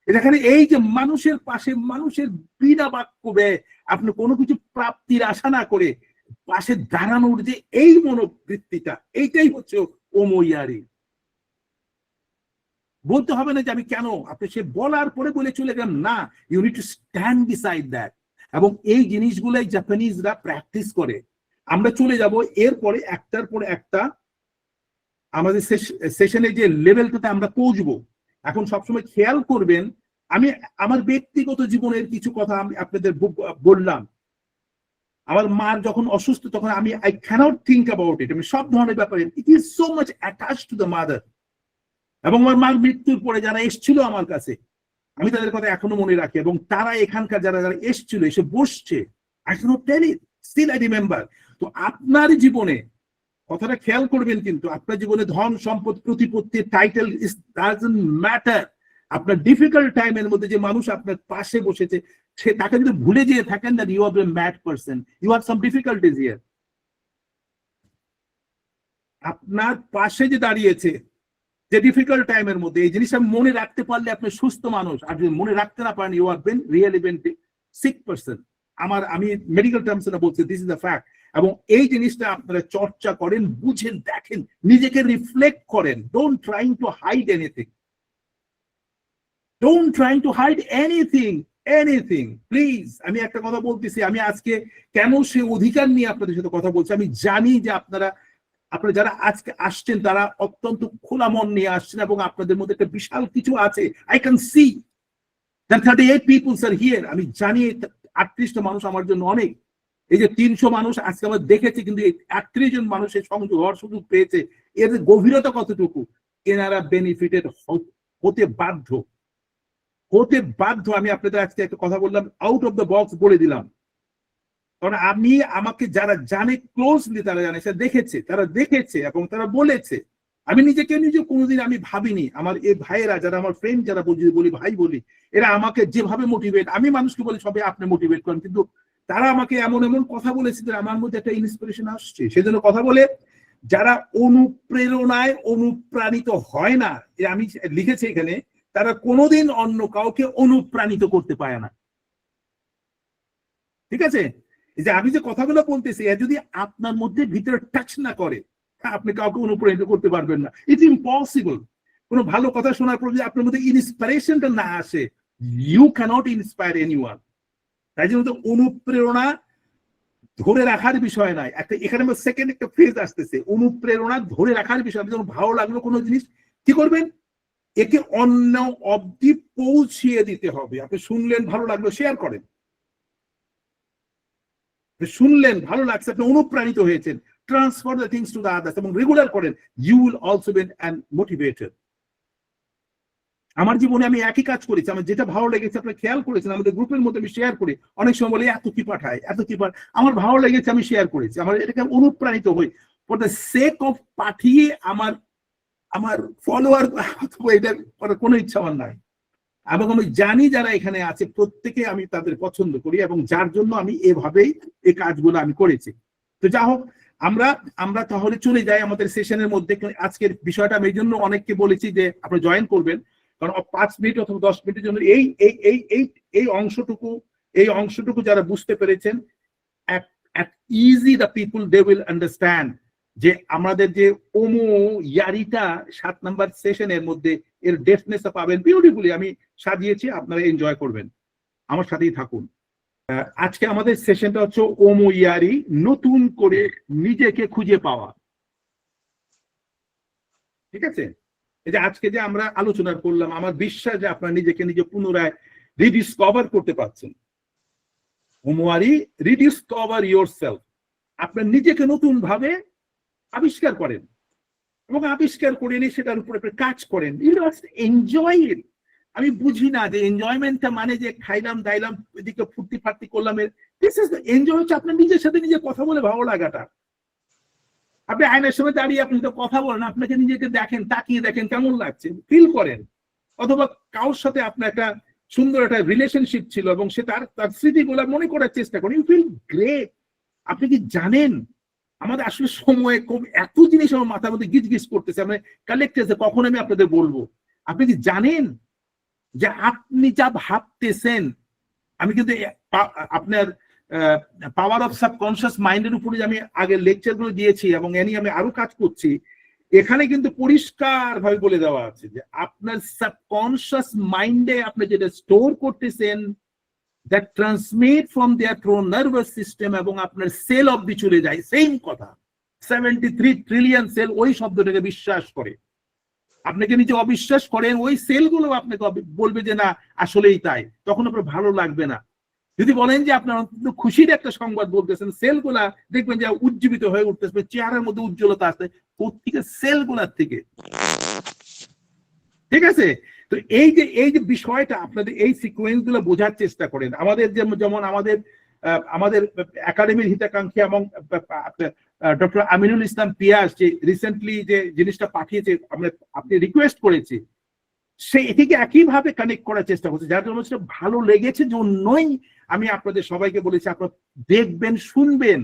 এখানে এই যে মানুষের পাশে, মানুষের বিনা বাক্য ব্যয়, আপনি কোনো কিছু প্রাপ্তির আশা না করে পাশে দাঁড়ানোর যে এই মনোবৃত্তিটা, এইটাই হচ্ছে ওমইয়ারি। বলতে হবে না যে আমি কেন, আপনি সে বলার পরে বলে চলে গেলাম না, you need to stand beside that. এবং এই জিনিসগুলাই জাপানিজরা প্র্যাকটিস করে। আমরা চলে যাব এরপরে একটার পর একটা আমাদের সেশনের যে লেভেলটাতে আমরা পৌঁছবো। এখন সবসময় খেয়াল করবেন, আমি আমার ব্যক্তিগত জীবনের কিছু কথা আমি আপনাদের বললাম। আমার মার যখন অসুস্থ তখন I cannot think about it, আমি সব ধরনের ব্যাপারে it is so much attach to the mother. এবং আমার মার মৃত্যুর পরে যারা এসছিল আমার কাছে, আমি তাদের কথা এখনো মনে রাখি, এবং তারা এখানকার যারা যারা এসছিল এসে বসছে, I cannot tell it, still I remember. তো আপনার জীবনে কথাটা খেয়াল করবেন, কিন্তু আপনার জীবনে ধন সম্পদ প্রতিপত্তি টাইটেল ইজ ডাজন্ট ম্যাটার। আপনার ডিফিকাল্ট টাইমের মধ্যে যে মানুষ আপনার পাশে বসেছে, সে তাকে যদি ভুলে যেয়ে থাকেন that you are a mad person, you have some difficulties here. আপনার পাশে যে দাঁড়িয়েছে যে ডিফিকাল্ট টাইমের মধ্যে, এই জিনিসটা মনে রাখতে পারলে আপনি সুস্থ মানুষ, আর যদি মনে রাখতে না পারেন you are been really been sick person. আমি মেডিকেল টার্মস না বলছি, দিস ইজ দ্য ফ্যাক্ট। এবং এই জিনিসটা আপনারা চর্চা করেন, বুঝেন, দেখেন, নিজেকে রিফ্লেক্ট করেন। Don't trying to hide anything, don't trying to hide anything please. আমি একটা কথা বলতেছি, আমি আজকে কেন সে অধিকার নিয়ে আপনাদের সাথে কথা বলছি, আমি জানি যে আপনারা যারা আজকে আসছেন তারা অত্যন্ত খোলা মন নিয়ে আসছেন, এবং আপনাদের মধ্যে একটা বিশাল কিছু আছে। I can see that 38 people's R here. আমি জানি 38টা মানুষ আমার জন্য অনেক। এই যে 300 মানুষ আজকে আমরা দেখেছি, কিন্তু 38 জন মানুষের সংযোগ হওয়ার সুযোগ পেয়েছে, এর গভীরতা কতটুকু, এনারা বেনিফিটেড হতে বাধ্য। আমি আপনাদের আজকে একটা কথা বললাম, আউট অফ দ্য বক্স বলে দিলাম, কারণ আমাকে যারা জানে ক্লোজলি তারা জানে, তারা দেখেছে এবং তারা বলেছে। আমি নিজে কোনোদিন আমি ভাবিনি, আমার এই ভাইয়েরা যারা আমার ফ্রেন্ড, যারা বলি ভাই বলি, এরা আমাকে যেভাবে মোটিভেট, আমি মানুষকে বলি সবাই আপনি মোটিভেট করেন, কিন্তু তারা আমাকে এমন কথা বলেছে যে আমার মধ্যে একটা ইন্সপিরেশন আসছে। সেজন্য কথা বলে যারা অনুপ্রেরণায় অনুপ্রাণিত হয় না, আমি লিখেছি এখানে, তারা কোনোদিন অন্য কাউকে অনুপ্রাণিত করতে পারে না। ঠিক আছে, যে আমি যে কথাগুলো বলতেছি, যদি আপনার মধ্যে ভিতরে টাচ না করে, আপনি কাউকে অনুপ্রাণিত করতে পারবেন না। It's impossible. কোনো ভালো কথা শোনার পর যদি আপনার মধ্যে ইন্সপিরেশনটা না আসে, ইউ ক্যানট ইন্সপায়ার এনিওয়ান। তাই জন্য তো অনুপ্রেরণা ধরে রাখার বিষয় নয়, এখানে সেকেন্ড একটা ফেজ আসতেছে, অনুপ্রেরণা ধরে রাখার বিষয়। যখন ভালো লাগলো কোনো জিনিস, কি করবেন, একে অন্য অবধি পৌঁছিয়ে দিতে হবে। আপনি শুনলেন, ভালো লাগলো, শেয়ার করেন। শুনলেন, ভালো লাগছে, আপনি অনুপ্রাণিত হয়েছেন, transfer the things to the others, এবং রেগুলার করেন, you will also be motivated. আমার জীবনে আমি একই কাজ করেছি, আমার যেটা ভালো লেগেছে আপনি খেয়াল করেছেন, আমাদের গ্রুপের মধ্যে আমি শেয়ার করি, অনেক সময় বলে এত কি পাঠায়, আমার ভালো লেগেছে, আমি শেয়ার করেছি, আমার এটাকে অনুপ্রাণিত হই ফর দ্য সেক অফ পাঠিয়ে আমার ফলোয়ার এটা কোনো ইচ্ছা আমার নাই। এবং আমি জানি যারা এখানে আছে প্রত্যেকে আমি তাদের পছন্দ করি, এবং যার জন্য আমি এভাবেই এই কাজগুলো আমি করেছি। তো যা হোক, আমরা তাহলে চলে যাই আমাদের সেশনের মধ্যে। আজকের বিষয়টা আমি এই জন্য অনেককে বলেছি যে আপনারা জয়েন করবেন, কারণ 5 মিনিট অথবা 10 মিনিটের জন্য এই অংশটুকু যারা বুঝতে পেরেছেন, at easy the people they will understand যে আমাদের যে ওমো ইয়ারিটা 7 নাম্বার সেশনের মধ্যে এর ডেফনেস পাবেন বিউটিফুলি আমি সাজিয়েছি, আপনারা এনজয় করবেন, আমার সাথেই থাকুন। আজকে আমাদের সেশনটা হচ্ছে ওমো ইয়ারি, নতুন করে নিজেকে খুঁজে পাওয়া। ঠিক আছে, এই যে আজকে যে আমরা আলোচনা করলাম, আমার বিশ্বাস যে আপনারা নিজেকে নিজে পুনরায় রিডিসকভার করতে পারছেন। ওমোয়ারি, রিডিসকভার ইয়োরসেলফ, আপনার নিজেকে নতুন ভাবে আবিষ্কার করেন এবং আবিষ্কার করে নিয়ে সেটার উপরে কাজ করেন। You just enjoy it. আমি বুঝি না যে এনজয়মেন্টটা মানে যে খাইলাম দাইলাম এদিকে ফুর্তি ফার্তি করলাম, দিস ইজ এনজয় হচ্ছে আপনার নিজের সাথে নিজে কথা বলে ভালো লাগাটা। আপনি আয়নার সামনে দাঁড়িয়ে আপনি তো কথা বলেন, আপনাকে নিজেকে দেখেন, তাকিয়ে দেখেন কেমন লাগছে, ফিল করেন। অথবা কারোর সাথে আপনার একটা সুন্দর একটা রিলেশনশিপ ছিল এবং সে তার স্মৃতিগুলো মনে করার চেষ্টা করেন, ইউ ফিল গ্রেট। আপনি কি জানেন আমাদের আসলে সময়ে এত জিনিস আমার মাথার মধ্যে গিজ গিজ করতেছে, আমরা কালেক্টেছে, কখন আমি আপনাদের বলবো। আপনি কি জানেন যে আপনি যা ভাবতেছেন, আমি কিন্তু আপনার পাওয়ার অফ সাবকনশিয়াস মাইন্ডের উপরে আমি আগে লেকচার গুলো দিয়েছি এবং এ নিয়ে আমি আরো কাজ করছি। এখানে কিন্তু পরিষ্কার ভাবে বলে দেওয়া আছে যে আপনার সাবকনশিয়াস মাইন্ডে আপনি যেটা স্টোর করতেছেন, that transmit from their through nervous system এবং আপনার সেল অবধি চলে যায়। সেম কথা, 73 ট্রিলিয়ন সেল ওই শব্দটাকে বিশ্বাস করে। আপনাকে নিজে অবিশ্বাস করেন, ওই সেলগুলো আপনাকে বলবে যে না আসলেই তাই, তখন আপনার ভালো লাগবে না। যদি বলেন যে আপনার খুশির একটা সংবাদ বলতেছেন, সেলগুলা দেখবেন যে উজ্জীবিত হয়ে উঠতেছে, চেহারার মধ্যে উজ্জ্বলতা আসছে প্রত্যেক সেলগুলার থেকে। ঠিক আছে, তো এই যে বিষয়টা আপনাদের এই সিকোয়েন্স গুলো বোঝার চেষ্টা করেন। আমাদের যেমন আমাদের একাডেমির হিতাকাঙ্ক্ষী এবং ডক্টর আমিনুল ইসলাম পিয়াস যে রিসেন্টলি যে জিনিসটা পাঠিয়েছে, আপনি রিকোয়েস্ট করেছে, সে এটিকে একইভাবে কানেক্ট করার চেষ্টা করছে, যার জন্য সেটা ভালো লেগেছে জন্যই আমি আপনাদের সবাইকে বলেছি আপনারা দেখবেন, শুনবেন,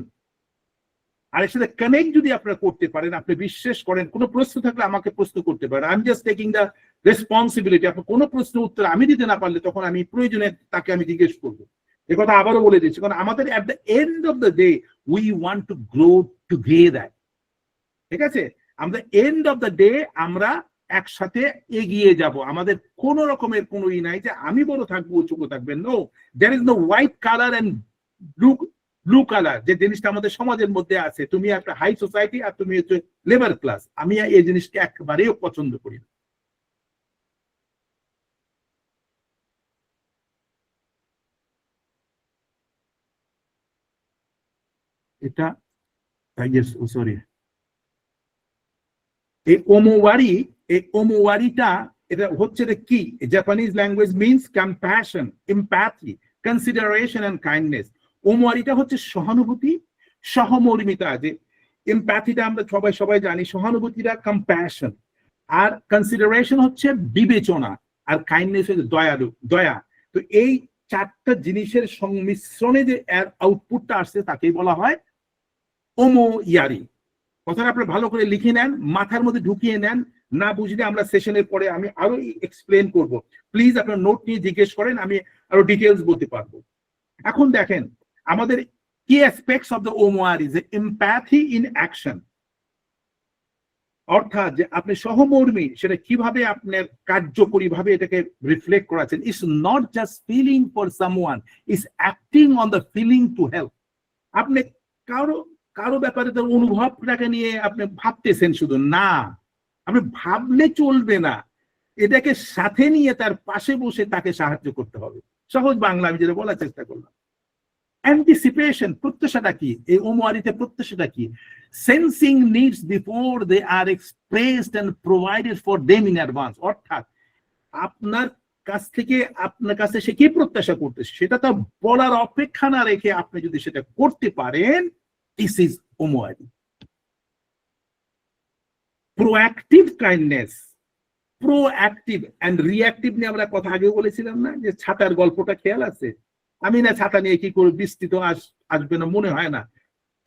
আর এর সাথে কানেক্ট যদি আপনারা করতে পারেন, আপনি বিশ্বাস করেন কোনো প্রশ্ন থাকলে আমাকে প্রশ্ন করতে পারেন। I am just taking the responsibility. আপনার কোনো প্রশ্নের উত্তর আমি দিতে না পারলে তখন আমি প্রয়োজনে তাকে আমি জিজ্ঞেস করবো। এ কথা আবারও বলে দিচ্ছি, কারণ আমাদের এট the end of the day we want to grow together. ঠিক আছে, আমাদের এন্ড অফ দ্য ডে আমরা একসাথে এগিয়ে যাব। আমাদের কোন রকমের কোনো নাই যে আমি বড় থাকবো ছোট থাকবেন। No, there is no white colour and blue colour যে জিনিসটা আমাদের সমাজের মধ্যে আছে। তুমি একটা হাই সোসাইটি আর তুমি হচ্ছে লেবার ক্লাস। আমি এই জিনিসটা একেবারেও পছন্দ করি না। এটা সরি, এই ওমোওয়ারিটা এটা হচ্ছে কি, Japanese language means compassion, empathy, consideration and kindness. ওমোওয়ারিটা হচ্ছে সহানুভূতি, সহমর্মিতা। যে এমপ্যাথিটা আমরা সবাই জানি, সহানুভূতিটা কম্প্যাশন, আর কনসিডারেশন হচ্ছে বিবেচনা, আর কাইন্ডনেস হচ্ছে দয়া। তো এই চারটা জিনিসের সংমিশ্রণে যে আউটপুটটা আসছে তাকেই বলা হয় ওমোয়ারি। কথাটা আপনারা ভালো করে লিখে নেন, মাথার মধ্যে ঢুকিয়ে নেন। না বুঝলে আমরা সেশনের পরে আমি আরো এক্সপ্লেন করব। প্লিজ আপনার নোট নিয়ে জিজ্ঞেস করেন, আমি আরো ডিটেলস বলতে পারবো। এখন দেখেন আমাদের কি অ্যাসপেক্টস অফ দ্য ওমোয়ারি, যে এমপ্যাথি ইন অ্যাকশন, অর্থাৎ যে আপনি সহমর্মী সেটা কিভাবে আপনার কার্যকরী ভাবে এটাকে রিফ্লেক্ট করাচ্ছেন। It's not just feeling for someone, it's acting on the feeling to help. আপনি কারো ব্যাপারে তার অনুভবটাকে নিয়ে আপনি ভাবতেছেন শুধু না, আপনি ভাবলে চলবে না, এটাকে সাথে নিয়ে তার পাশে বসে তাকে সাহায্য করতে হবে। সহজ বাংলা আমি যেটা বলার চেষ্টা করলাম। অ্যান্টিসিপেশন, প্রত্যাশাটা কি? এই ওমোয়ারিতে প্রত্যাশাটা কি? Sensing needs before they are expressed and provided for them in advance. অর্থাৎ আপনার কাছে সে কি প্রত্যাশা করতেছে সেটা তো বলার অপেক্ষা না রেখে আপনি যদি সেটা করতে পারেন, দিস ইজ ওমোয়ারি। Proactive kindness, proactive and reactive নিয়ে আমরা কথা আগে বলেছিলাম না, যে ছাতার গল্পটা খেয়াল আছে? আমি না ছাতা নিয়ে কি করে, বৃষ্টি তো আসবে না মনে হয় না,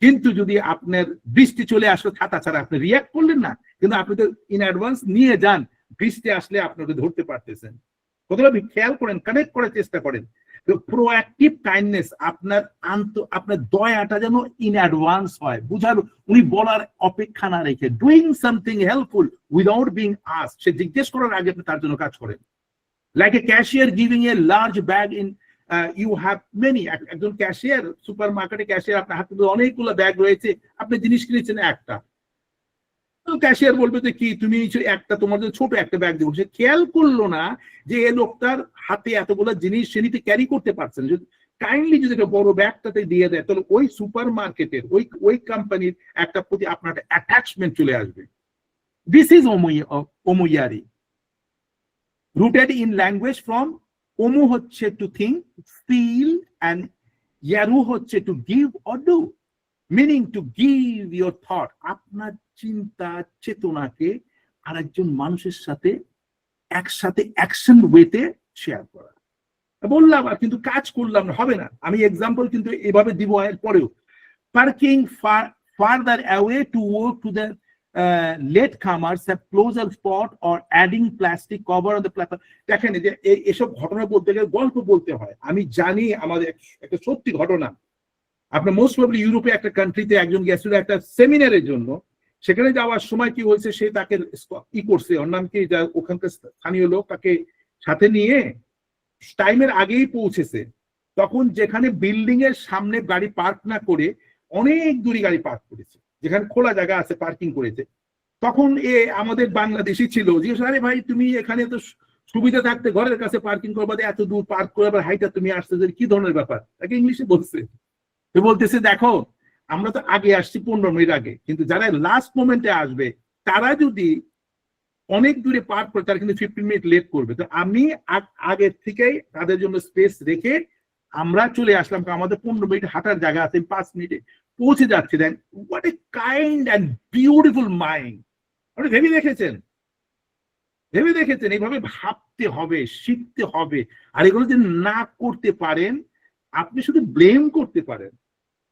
কিন্তু যদি আপনার বৃষ্টি চলে আসলো ছাতা ছাড়া, আপনি রিঅ্যাক্ট করলেন না, কিন্তু আপনি তো ইন অ্যাডভান্স নিয়ে যান, বৃষ্টি আসলে আপনাকে ধরতে পারতেছেন। কতটা খেয়াল করেন, কানেক্ট করার চেষ্টা করেন। প্রোঅ্যাক্টিভ কাইন্ডনেস, আপনার আপনার দয়াটা যেন ইন অ্যাডভান্স হয়, বুঝার উনি বলার অপেক্ষা না রেখে doing something helpful without being asked, সে জিজ্ঞেস করার আগে আপনি তার জন্য কাজ করেন। Like a cashier giving a large bag in you have many, একজন ক্যাশিয়ার সুপার মার্কেটে ক্যাশিয়ার, আপনার হাতে অনেকগুলো ব্যাগ রয়েছে, আপনি জিনিস কিনেছেন একটা, তো ক্যাশিয়ার বলবে যে কি তুমি একটা, তোমার জন্য ছোট একটা ব্যাগ দেবো। সে খেয়াল করলো না যে এই লোকটার হাতে এতগুলো জিনিস সে নিতে ক্যারি করতে পারছেন, কাইন্ডলি যদি একটা বড় ব্যাগটাতে দিয়ে দেয় তাহলে ওই সুপার মার্কেটের ওই কোম্পানির একটা প্রতি আপনার একটা অ্যাটাচমেন্ট চলে আসবে। দিস ইজ ওমোয়ারি, রুটেড ইন ল্যাঙ্গুয়েজ ফ্রম ওমো হচ্ছে টু থিঙ্ক, ফিল, অ্যান্ড ইয়ারু হচ্ছে to give or do, meaning to give your thought, আপনার চিন্তা চেতনাকে আরেকজন মানুষের সাথে একসাথে অ্যাকশন ওয়েতে শেয়ার করা। বললাম আর কিন্তু কাজ করলাম না, হবে না। আমি এক্সাম্পল কিন্তু এভাবে দিব এর পরেও। Parking farther away to work to the late comers have closer spot or adding plastic cover on the platform. দেখেন যে এসব ঘটনা বলতে গেলে গল্প বলতে হয়। আমি জানি আমাদের একটা সত্যি ঘটনা, আপনার মোস্ট প্রবলি ইউরোপে একটা কান্ট্রিতে একজন গেছিল একটা সেমিনারের জন্য, সেখানে যাওয়ার সময় কি হয়েছে, সে তাকে করছে, ওর নাম কি, ওখানকার স্থানীয় লোক তাকে সাথে নিয়ে টাইমের আগেই পৌঁছেছে, তখন যেখানে বিল্ডিং এর সামনে গাড়ি পার্ক না করে অনেক দূরে গাড়ি পার্ক করেছে, যেখানে খোলা জায়গা আছে পার্কিং করেছে। তখন আমাদের বাংলাদেশি ছিল, জিজ্ঞেস, আরে ভাই তুমি এখানে তো সুবিধা থাকতে ঘরের কাছে পার্কিং করবা, এত দূর পার্ক করে আবার হাইটা তুমি আসতে, কি ধরনের ব্যাপার, তাকে ইংলিশে বলছে। বলতেছে দেখো আমরা তো আগে আসছি 15 মিনিট আগে, কিন্তু যারা লাস্ট মোমেন্টে আসবে তারা যদি অনেক দূরে পার্ক করে তারা কিন্তু 15 মিনিট লেট করবে। তো আমি আগের থেকেই তাদের জন্য স্পেস রেখে আমরা চলে আসলাম, আমাদের 15 মিনিট হাঁটার জায়গা আছে, 5 মিনিটে পৌঁছে যাচ্ছে। Then what a kind and beautiful mind. আপনি ভেবে দেখেছেন এইভাবে ভাবতে হবে, শিখতে হবে। আর এগুলো যদি না করতে পারেন, আপনি শুধু ব্লেম করতে পারেন,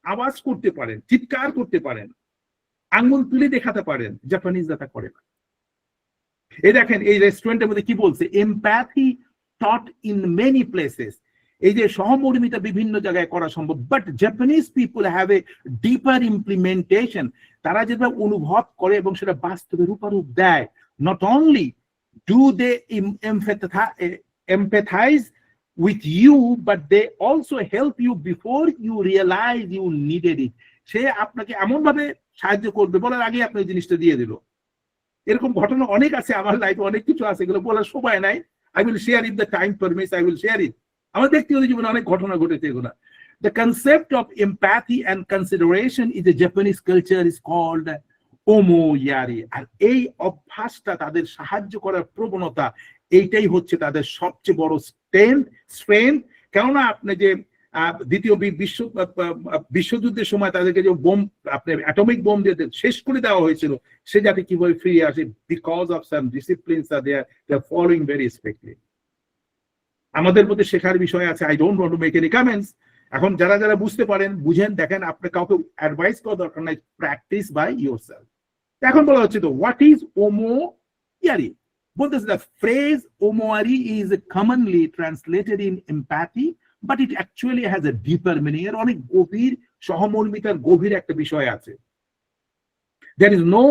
আওয়াজ করতে পারেন, চিৎকার করতে পারেন, আঙ্গুল তুলে দেখাতে পারেন, জাপানিজরা তা করে না। এই দেখেন এই রেস্টুরেন্টের মধ্যে কি বলছে, empathy taught in many places, এই যে সহমর্মিতা বিভিন্ন জায়গায় করা সম্ভব, but Japanese people have a deeper implementation, তারা যেটা অনুভব করে এবং সেটা বাস্তবে রূপারূপ দেয়। Not only do they empathize with you, but they also help you before you realize you needed it. সে আপনাকে এমন ভাবে সাহায্য করবে, বলার আগে আপনার জিনিসটা দিয়ে দিল। এরকম ঘটনা অনেক আছে আমার লাইফে, অনেক কিছু আছে, এগুলো বলার সময় নাই। I will share if the time permits, I will share it. আমার ব্যক্তিগত জীবনে অনেক ঘটনা ঘটেছে এগুলো। The concept of empathy and consideration in the Japanese culture is called ওমোয়ারি। আর এই অভ্যাসটা, তাদের সাহায্য করার প্রবণতা, এইটাই হচ্ছে তাদের সবচেয়ে বড় স্ট্রেংথ। কেননা আপনি যে দ্বিতীয় বিশ্বযুদ্ধের সময় তাদেরকে যে বোম, আপনার অ্যাটমিক বোম দিয়ে শেষ করে দেওয়া হয়েছিল, সে যাতে কিভাবে ফিরে আসে, because of some disciplines are they are following very strictly. আমাদের মধ্যে শেখার বিষয় আছে। I don't want to make any comments. এখন যারা যারা বুঝতে পারেন, বুঝেন, দেখেন, আপনার কাউকে অ্যাডভাইস করা দরকার নাই, প্র্যাকটিস বাই ইয়োরসেলফ। এখন বলা হচ্ছে তো হোয়াট ইজ ওমোয়ারি। বলতেছে the phrase ওমোয়ারি is commonly translated in empathy, but it actually has a deeper meaning. এর অনেক গভীর সহমর্মিতার গভীর একটা বিষয় আছে। There is no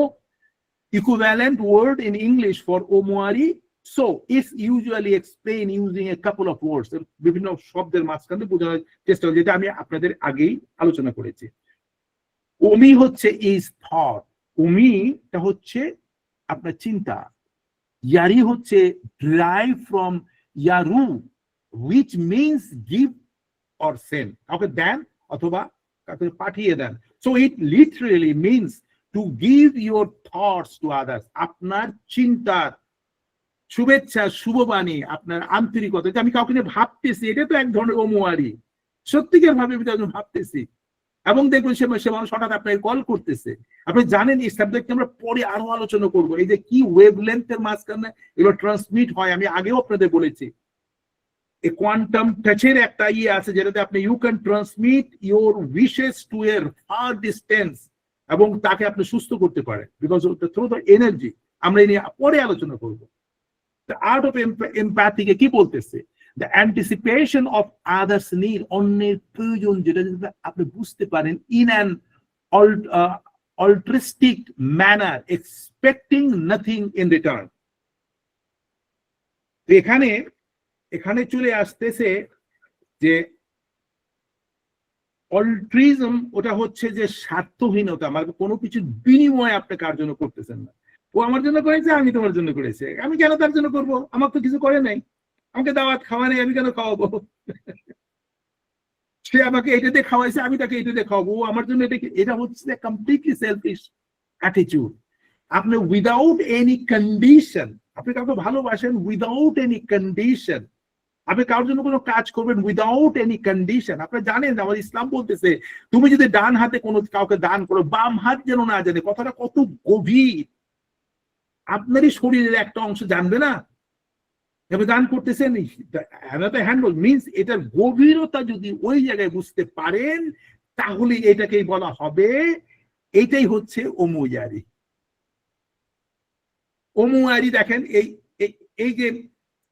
equivalent word in English for ওমোয়ারি, so it's usually explained using a couple of words. বিভিন্ন শব্দের মাঝখানে বোঝানোর চেষ্টা করি, যেটা আমি আপনাদের আগেই আলোচনা করেছি। ওমি হচ্ছে is thought, ওমিটা হচ্ছে আপনার চিন্তা, ইয়ারি হচ্ছে derived from yaru, which means give or send, কাউকে দেন অথবা কাউকে পাঠিয়ে দেন। So it literally means to give your thoughts to others. আপনার চিন্তার শুভেচ্ছা, শুভবাণী, আপনার আন্তরিকতা, আমি কাউকে নিয়ে ভাবতেছি, এটা তো এক ধরনের ওমোয়ারি। সত্যিকার ভাবে আমি ভাবতেছি, এবং দেখবেন সে মানুষ হঠাৎ আপনাকে কল করতেছে। আপনি জানেন এই সাবজেক্ট আমরা পরে আরো আলোচনা করবো, এই যে কি ওয়েভলেন্থের মাঝখানে এগুলো ট্রান্সমিট হয়। আমি আগেও আপনাদের বলেছি এই কোয়ান্টাম টাচের একটা ইয়ে আছে, যেটাতে আপনি you can transmit your wishes to এর ফার ডিস্টেন্স, এবং তাকে আপনি সুস্থ করতে পারেন বিকজ থ্রু দ্য এনার্জি। আমরা এই নিয়ে পরে আলোচনা করবো। The art of empathy কে কি বলতেছে? the anticipation of others need অন্যের প্রয়োজন যেটা যদি আপনি বুঝতে পারেন in an altruistic manner expecting nothing in return। এখানে চলে আসতেছে যে অল্ট্রিজম, ওটা হচ্ছে যে স্বার্থহীনতা, মানে কোনো কিছুর বিনিময়ে আপনি কার জন্য করতেছেন না। ও আমার জন্য করেছে, আমি তোমার জন্য করেছি, আমি কেন তার জন্য করব? আমার তো কিছু করে নাই, আমাকে দাওয়াত খাওয়া নেই, আমি কেন খাওয়াবো? সে আমাকে এটাতে খাওয়াইছে, আমি তাকে এটাতে খাওয়াবো, আমার জন্য এটা হচ্ছে কমপ্লিটলি সেলফিশ অ্যাটিটিউড। আপনি উইদাউট এনি কন্ডিশন, আপনি কাউকে ভালোবাসেন উইদাউট এনি কন্ডিশন, আপনি কারোর জন্য কোনো কাজ করবেন উইদাউট এনি কন্ডিশন। আপনি জানেন আমার ইসলাম বলতেছে তুমি যদি ডান হাতে কোনো কাউকে দান করো, বাম হাত যেন না জানে। কথাটা কত গভীর। আপনারই শরীরের একটা অংশ জানবে না আপনি দান করতেছেন, হ্যান্ডল মিনস এটার গভীরতা যদি ওই জায়গায় বুঝতে পারেন তাহলে এটাকেই বলা হবে, এটাই হচ্ছে ওমুয়ারি। ওমুয়ারি দেখেন, এই যে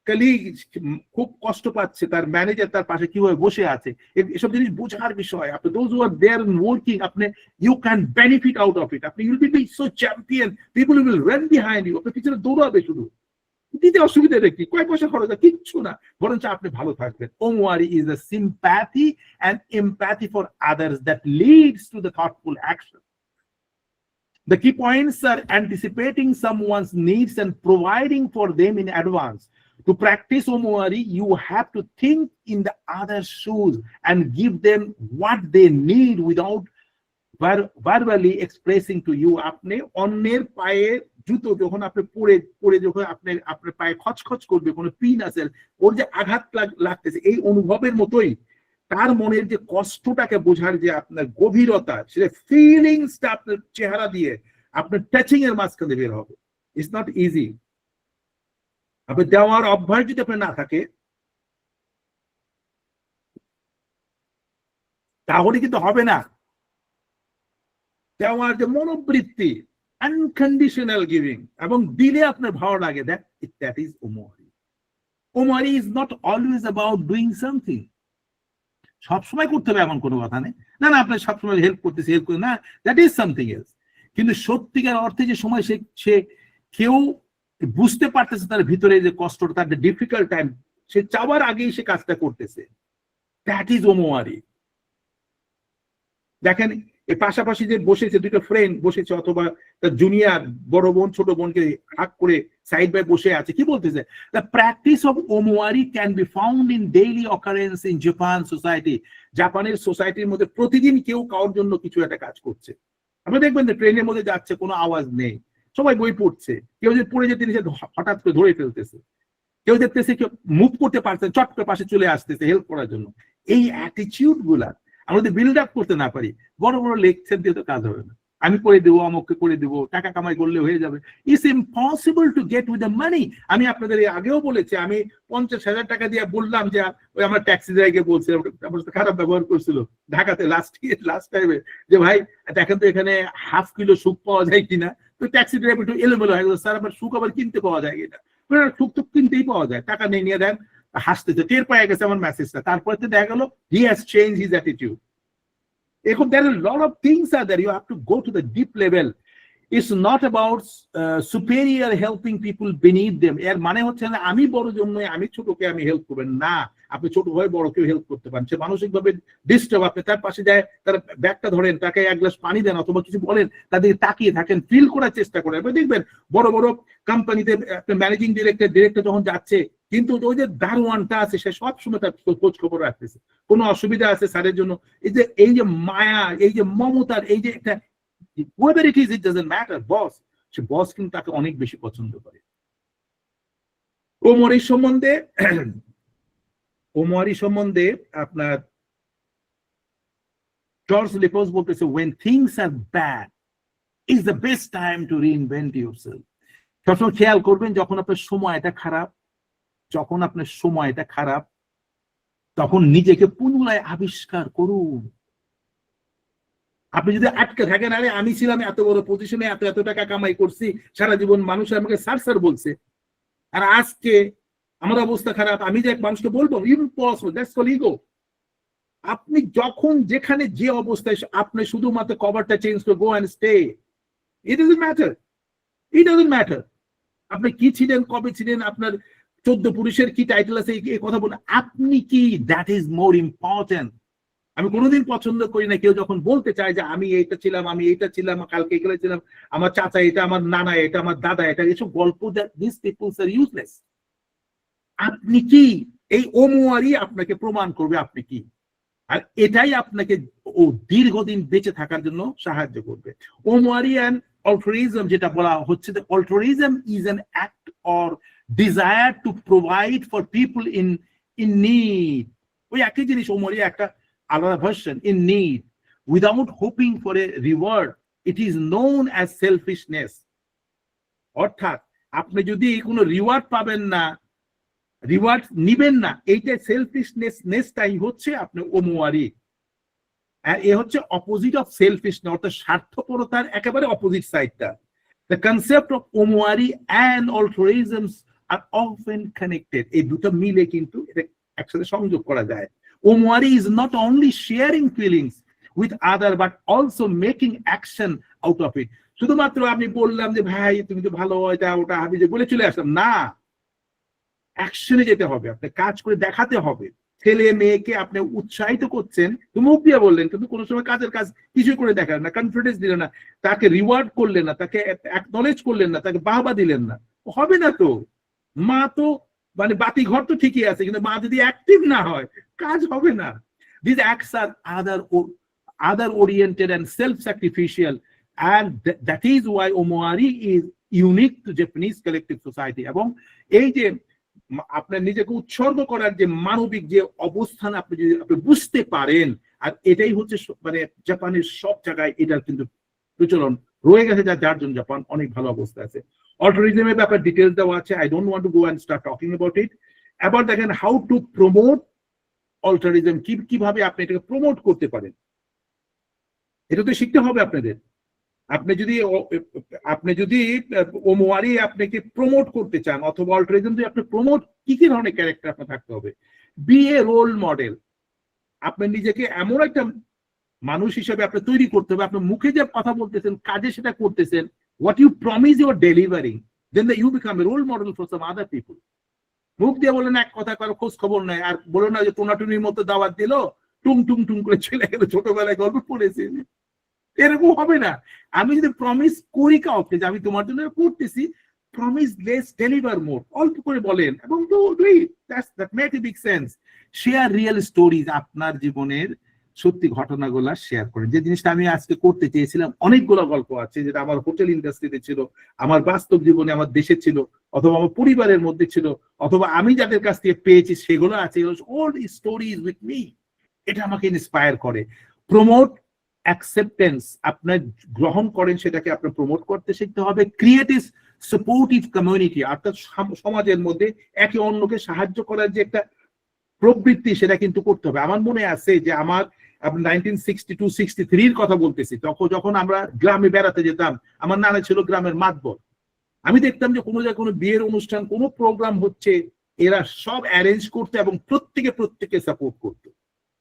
কলিগ খুব কষ্ট পাচ্ছে, তার ম্যানেজার তার পাশে কিভাবে বসে আছে, এসব জিনিস বোঝার বিষয়। আপনি those who are there and working, আপনি you can benefit out of it. আপনি will be so champion, people will run behind you, আপনার পিছনে দৌড়াবে শুধু। দিতে অসুবিধাটা কি? কয়েক পয়সা খরচ, কিচ্ছু না, বরঞ্চ আপনি ভালো থাকবেন। ওমওয়ারি is a sympathy and empathy for others that leads to the thoughtful action. The key points are anticipating someone's needs and providing for them in advance. To practice Omwari, you have to think in the other's shoes and give them what they need without verbally expressing to you. আপনি অন্যের পায়ে জুতো যখন আপনি পরে যখন আপনার পায়ে খচখচ করবে, কোনো পিন আছে, ওর যে আঘাত লাগতেছে, এই অনুভবের মতোই তার মনের যে কষ্টটাকে বোঝার যে আপনার গভীরতা, সেটা ফিলিংসটা আপনার চেহারা দিয়ে আপনার টাচিং এর মাঝখানে বের হবে। It's not easy. আপনি দেওয়ার অভ্যাস যদি আপনার না থাকে তাহলে কিন্তু হবে না। দেওয়ার যে মনোবৃত্তি, আনকন্ডিশনাল গিভিং, এবং দিলে আপনার ভালো লাগে, দ্যাট ইজ ওমওয়ারি। ওমওয়ারি is not always about doing something. সবসময় করতে হবে এমন কোনো কথা নেই, না না আপনার সবসময় হেল্প করতেছে, হেল্প করে না, দ্যাট ইজ সামথিং এলস। কিন্তু সত্যিকার অর্থে যে সময় সে কেউ বুঝতে পারতেছে তার ভিতরে যে কষ্টটা, তার ডিফিকাল্ট টাইম, সে চাওয়ার আগেই সে কাজটা করতেছে, দ্যাট ইজ ওমওয়ারি। দেখেন এই পাশাপাশি যে বসেছে, দুটো ফ্রেন্ড বসেছে, অথবা তার জুনিয়র বড় বোন ছোট বোনকে হাক করে সাইড বাই বসে আছে, কি বলতেছে? দ্য প্র্যাকটিস অফ ওমওয়ারি can be found in daily occurrence in Japan society. জাপানের সোসাইটির মধ্যে প্রতিদিন কেউ কারোর জন্য কিছু একটা কাজ করছে। আপনি দেখবেন যে ট্রেনের মধ্যে যাচ্ছে, কোনো আওয়াজ নেই, সবাই বই পড়ছে, কেউ যদি পড়ে যেতে নিচে হঠাৎ করে ধরে ফেলতেছে, কেউ দেখতেছে কেউ মুভ করতে পারছে, চট করে পাশে চলে আসতেছে হেল্প করার জন্য। এই অ্যাটিটিউড গুলা আমরা যদি বিল্ড আপ করতে না পারি, বড় বড় লেকচার দিয়ে তো কাজ হবে না। আমি করে দেবো, আমাকে করে দেবো, টাকা কামাই করলে হয়ে যাবে। It's impossible to get with the money. আমি আপনাদের আগেও বলেছি, আমি 50,000 টাকা দিয়ে বললাম যে ওই আমার ট্যাক্সি ড্রাইভারকে বলছে, আমার সাথে খারাপ ব্যবহার করছিল ঢাকাতে লাস্ট টাইমে, যে ভাই দেখেন তো এখানে হাফ কিলো সুখ পাওয়া যায় কিনা। তো ট্যাক্সি ড্রাইভার একটু এলোমেলো হয়ে গেল, স্যার আমার সুখ আবার কিনতে পাওয়া যায় কিনা? সুখ তো কিনতেই পাওয়া যায়, টাকা নিয়ে দেন, হাসতেছে, টের পায়ে গেছে আমার মেসেজটা। তারপরে তো দেখা গেল he has change his attitude. এখন there are a lot of things are there. You have to go to the deep level. It's not about superior helping people beneath them. এর মানে হচ্ছে না আমি বড় জন্য আমি ছোটকে আমি হেল্প করবেন না। আপনি ছোট হয়ে বড়কেও হেল্প করতে পারেন। সে মানসিকভাবে ডিস্টার্ব, আপনি তার পাশে যায়, তার ব্যাগটা ধরেন, তাকে এক গ্লাস পানি দেন, অথবা কিছু বলেন, তাদের তাকিয়ে থাকেন, ফিল করার চেষ্টা করেন। আপনি দেখবেন বড় বড় কোম্পানিতে ম্যানেজিং ডিরেক্টর যখন যাচ্ছে, কিন্তু ওই যে দারোয়ানটা আছে সে সবসময় তার খোঁজ খবর রাখতেছে, কোনো অসুবিধা আছে স্যারের জন্য। এই যে মায়া, এই যে মমতার, এই যে একটা whoever it is, it doesn't matter, বস, সে বস কিন্তু তাকে অনেক বেশি পছন্দ করে। ওমওয়ারি সম্বন্ধে আপনার জর্জ লিপোস বলতেছে, when things are bad is the best time to reinvent yourself. সবসময় খেয়াল করবেন যখন আপনার সময়টা খারাপ, তখন নিজেকে পুনরায় আবিষ্কার করুন। আপনি যদি আটকে থাকেন, আরে আমি ছিলাম এত বড় পজিশনে, এত টাকা কামাই করছি, সারা জীবন মানুষ আমাকে স্যার বলছে, আর আজকে আমার অবস্থা খারাপ, আমি যে এক মানুষকে বলবো ইম্পসিবল, দ্যাটস কল ইগো। আপনি যখন যেখানে যে অবস্থায় আপনি শুধুমাত্র কভারটা চেঞ্জ করে go and stay, it doesn't matter, it doesn't matter আপনি কি ছিলেন, কবে ছিলেন, আপনার 14 পুরুষের কি টাইটেল আছে এই কথা বলে, আপনি কি, দ্যাট ইজ মোর ইম্পর্টেন্ট। আমি কোনোদিন পছন্দ করি না কেউ যখন বলতে চায় যে আমি এইটা ছিলাম, আমি এইটা ছিলাম, কালকে এগুলো ছিলাম, আমার চাচা এটা, আমার নানা এটা, আমার দাদা এটা, এসব গল্প, দিস পিপলস আর ইউজলেস। আপনি কি, এই ওমওয়ারি আপনাকে প্রমাণ করবে আপনি কি, আর এটাই আপনাকে ও দীর্ঘদিন বেঁচে থাকার জন্য সাহায্য করবে। ওমওয়ারি অ্যান্ড altruism যেটা বলা হচ্ছে, যে altruism is an act or desire to provide for people in need। ওই একই জিনিস, ওমওয়ারি একটা আলাদা version, in need without hoping for a reward, it is known as selfishness। অর্থাৎ আপনি যদি কোনো রিওয়ার্ড পাবেন না, রিওয়ার্ড নিবেন না, এইটা সেলফিশনেসটাই হচ্ছে আপনার ওমওয়ারি। আর এ হচ্ছে অপোজিট অফ সেলফিশনেস, অর্থাৎ স্বার্থপরতার একেবারে অপোজিট সাইডটা। দ্য কনসেপ্ট অফ ওমওয়ারি and altruism are often connected, এই দুটো মিলে কিন্তু এটা একসাথে সংযোগ করা যায়। ওমওয়ারি is not only sharing feelings with other but also making action out of it। শুধুমাত্র আমি বললাম যে ভাই তুমি তো ভালো, এটা ওটা আমি যে বলে চলে আসলাম না, অ্যাকশনে যেতে হবে, আপনি কাজ করে দেখাতে হবে। ছেলে মেয়েকে আপনি উৎসাহিত করছেন, তুমি মুখ দিয়ে বললেন কিন্তু কোনো সময় কাজের কাজ কিছু করে দেখালেন না, কনফিডেন্স দিলেন না, তাকে রিওয়ার্ড করলেন না, তাকে অ্যাকনলেজ করলেন না, তাকে বাহবা দিলেন না, হবে না তো। মা তো মানে বাতি ঘর তো ঠিকই আছে, কিন্তু মা যদি অ্যাক্টিভ না হয় কাজ হবে না। These acts are other oriented and self-sacrificial, and that is why ওমওয়ারি is unique to Japanese collective society। এবং এই যে আপনার নিজেকে উৎসর্গ করার যে মানবিক যে অবস্থান আপনি যদি আপনি বুঝতে পারেন, আর এটাই হচ্ছে মানে জাপানের সব জায়গায় এটার কিন্তু প্রচলন রয়ে গেছে, যার জন্য জাপান অনেক ভালো অবস্থা আছে। অল্টারিজমের ব্যাপারে ডিটেলস দেওয়া আছে, I don't want to go and start talking about it. এবার দেখেন হাউ টু প্রমোট অল্টারিজম, কিভাবে আপনি এটাকে প্রমোট করতে পারেন, এটা তো শিখতে হবে আপনাদের। আপনি যদি ওমওয়ারি আপনাকে প্রমোট করতে চান অথবা অল্টারিজম যদি আপনি প্রমোট, কি কি ধরনের ক্যারেক্টার আপনার থাকতে হবে? B A role model. আপনি নিজেকে এমন একটা মানুষ হিসেবে আপনি তৈরি করতে হবে, আপনি মুখে যে কথা বলতেছেন, কাজে সেটা করতেছেন, what you promise you are delivering, then you become a role model for some other people। মুখ দিয়ে বলেন এক কথা, কারো খোঁজ খবর নাই, আর বলো না যে টোনাটুনির মতো দাওয়াত দিল, টুং টুং টুং করে চলে গেল, ছোটবেলায় গল্প পড়েছি, এরকম হবে না। আমি যদি প্রমিস করি কাউকে যে আমি তোমার জন্য করতেছি, প্রমিস লেস ডেলিভার মোর, অল্প করে বলেন এবং that make a big sense. Share real stories, আপনার জীবনের সত্যি ঘটনাগুলো শেয়ার করেন। যে জিনিসটা আমি আজকে করতে চেয়েছিলাম, অনেকগুলো গল্প আছে যেটা আমার হোটেল ইন্ডাস্ট্রিতে ছিল, আমার বাস্তব জীবনে আমার দেশে ছিল, অথবা আমার পরিবারের মধ্যে ছিল, অথবা আমি যাদের কাছ থেকে পেয়েছি সেগুলো আছে, অল স্টোরিজ উইথ মি। এটা আমাকে ইন্সপায়ার করে। প্রমোট অ্যাকসেপ্টেন্স, আপনার গ্রহণ করেন সেটাকে আপনার প্রমোট করতে শিখতে হবে। ক্রিয়েটিভ সাপোর্টিভ কমিউনিটি, অর্থাৎ সমাজের মধ্যে একে অন্যকে সাহায্য করার যে একটা প্রবৃত্তি, সেটা কিন্তু করতে হবে। আমার মনে আছে যে আমার 1962-63 কথা বলতেছি, তখন যখন আমরা গ্রামে বেড়াতে যেতাম, আমার নানা ছিল গ্রামের মাতবর। আমি দেখতাম যে কোনো জায়গায় কোনো বিয়ের অনুষ্ঠান, কোনো প্রোগ্রাম হচ্ছে, এরা সব অ্যারেঞ্জ করতো এবং প্রত্যেকে সাপোর্ট করতো।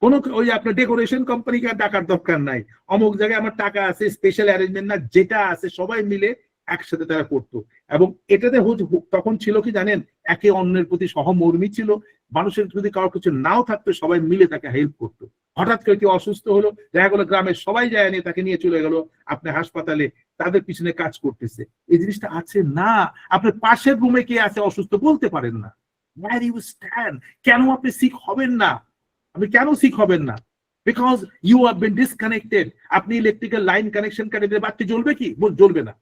কোনো ওই আপনার ডেকোরেশন কোম্পানিকে ডাকার দরকার নাই, অমুক জায়গায় আমার টাকা আছে, স্পেশাল অ্যারেঞ্জমেন্ট না, যেটা আছে সবাই মিলে একসাথে তারা করতো। এবং এটাতে তখন ছিল কি জানেন, একে অন্যের প্রতি সহমর্মী ছিল। মানুষের যদি কারো কিছু নাও থাকতো, সবাই মিলে তাকে হেল্প করতো। হঠাৎ করে কেউ অসুস্থ হলো, দেখা গেলো গ্রামের সবাই যায় নিয়ে তাকে নিয়ে চলে গেল আপনার হাসপাতালে, তাদের পিছনে কাজ করতেছে। এই জিনিসটা আছে না। আপনার পাশের রুমে কে আছে অসুস্থ, বলতে পারেন না। Where you stand, কেন আপনি সিক হবেন না? আপনি কেন সিক হবেন না? Because you have been disconnected. আপনি ইলেকট্রিক্যাল লাইন কানেকশন কাটে দিলে বাতি জ্বলবে কি? জ্বলবে না।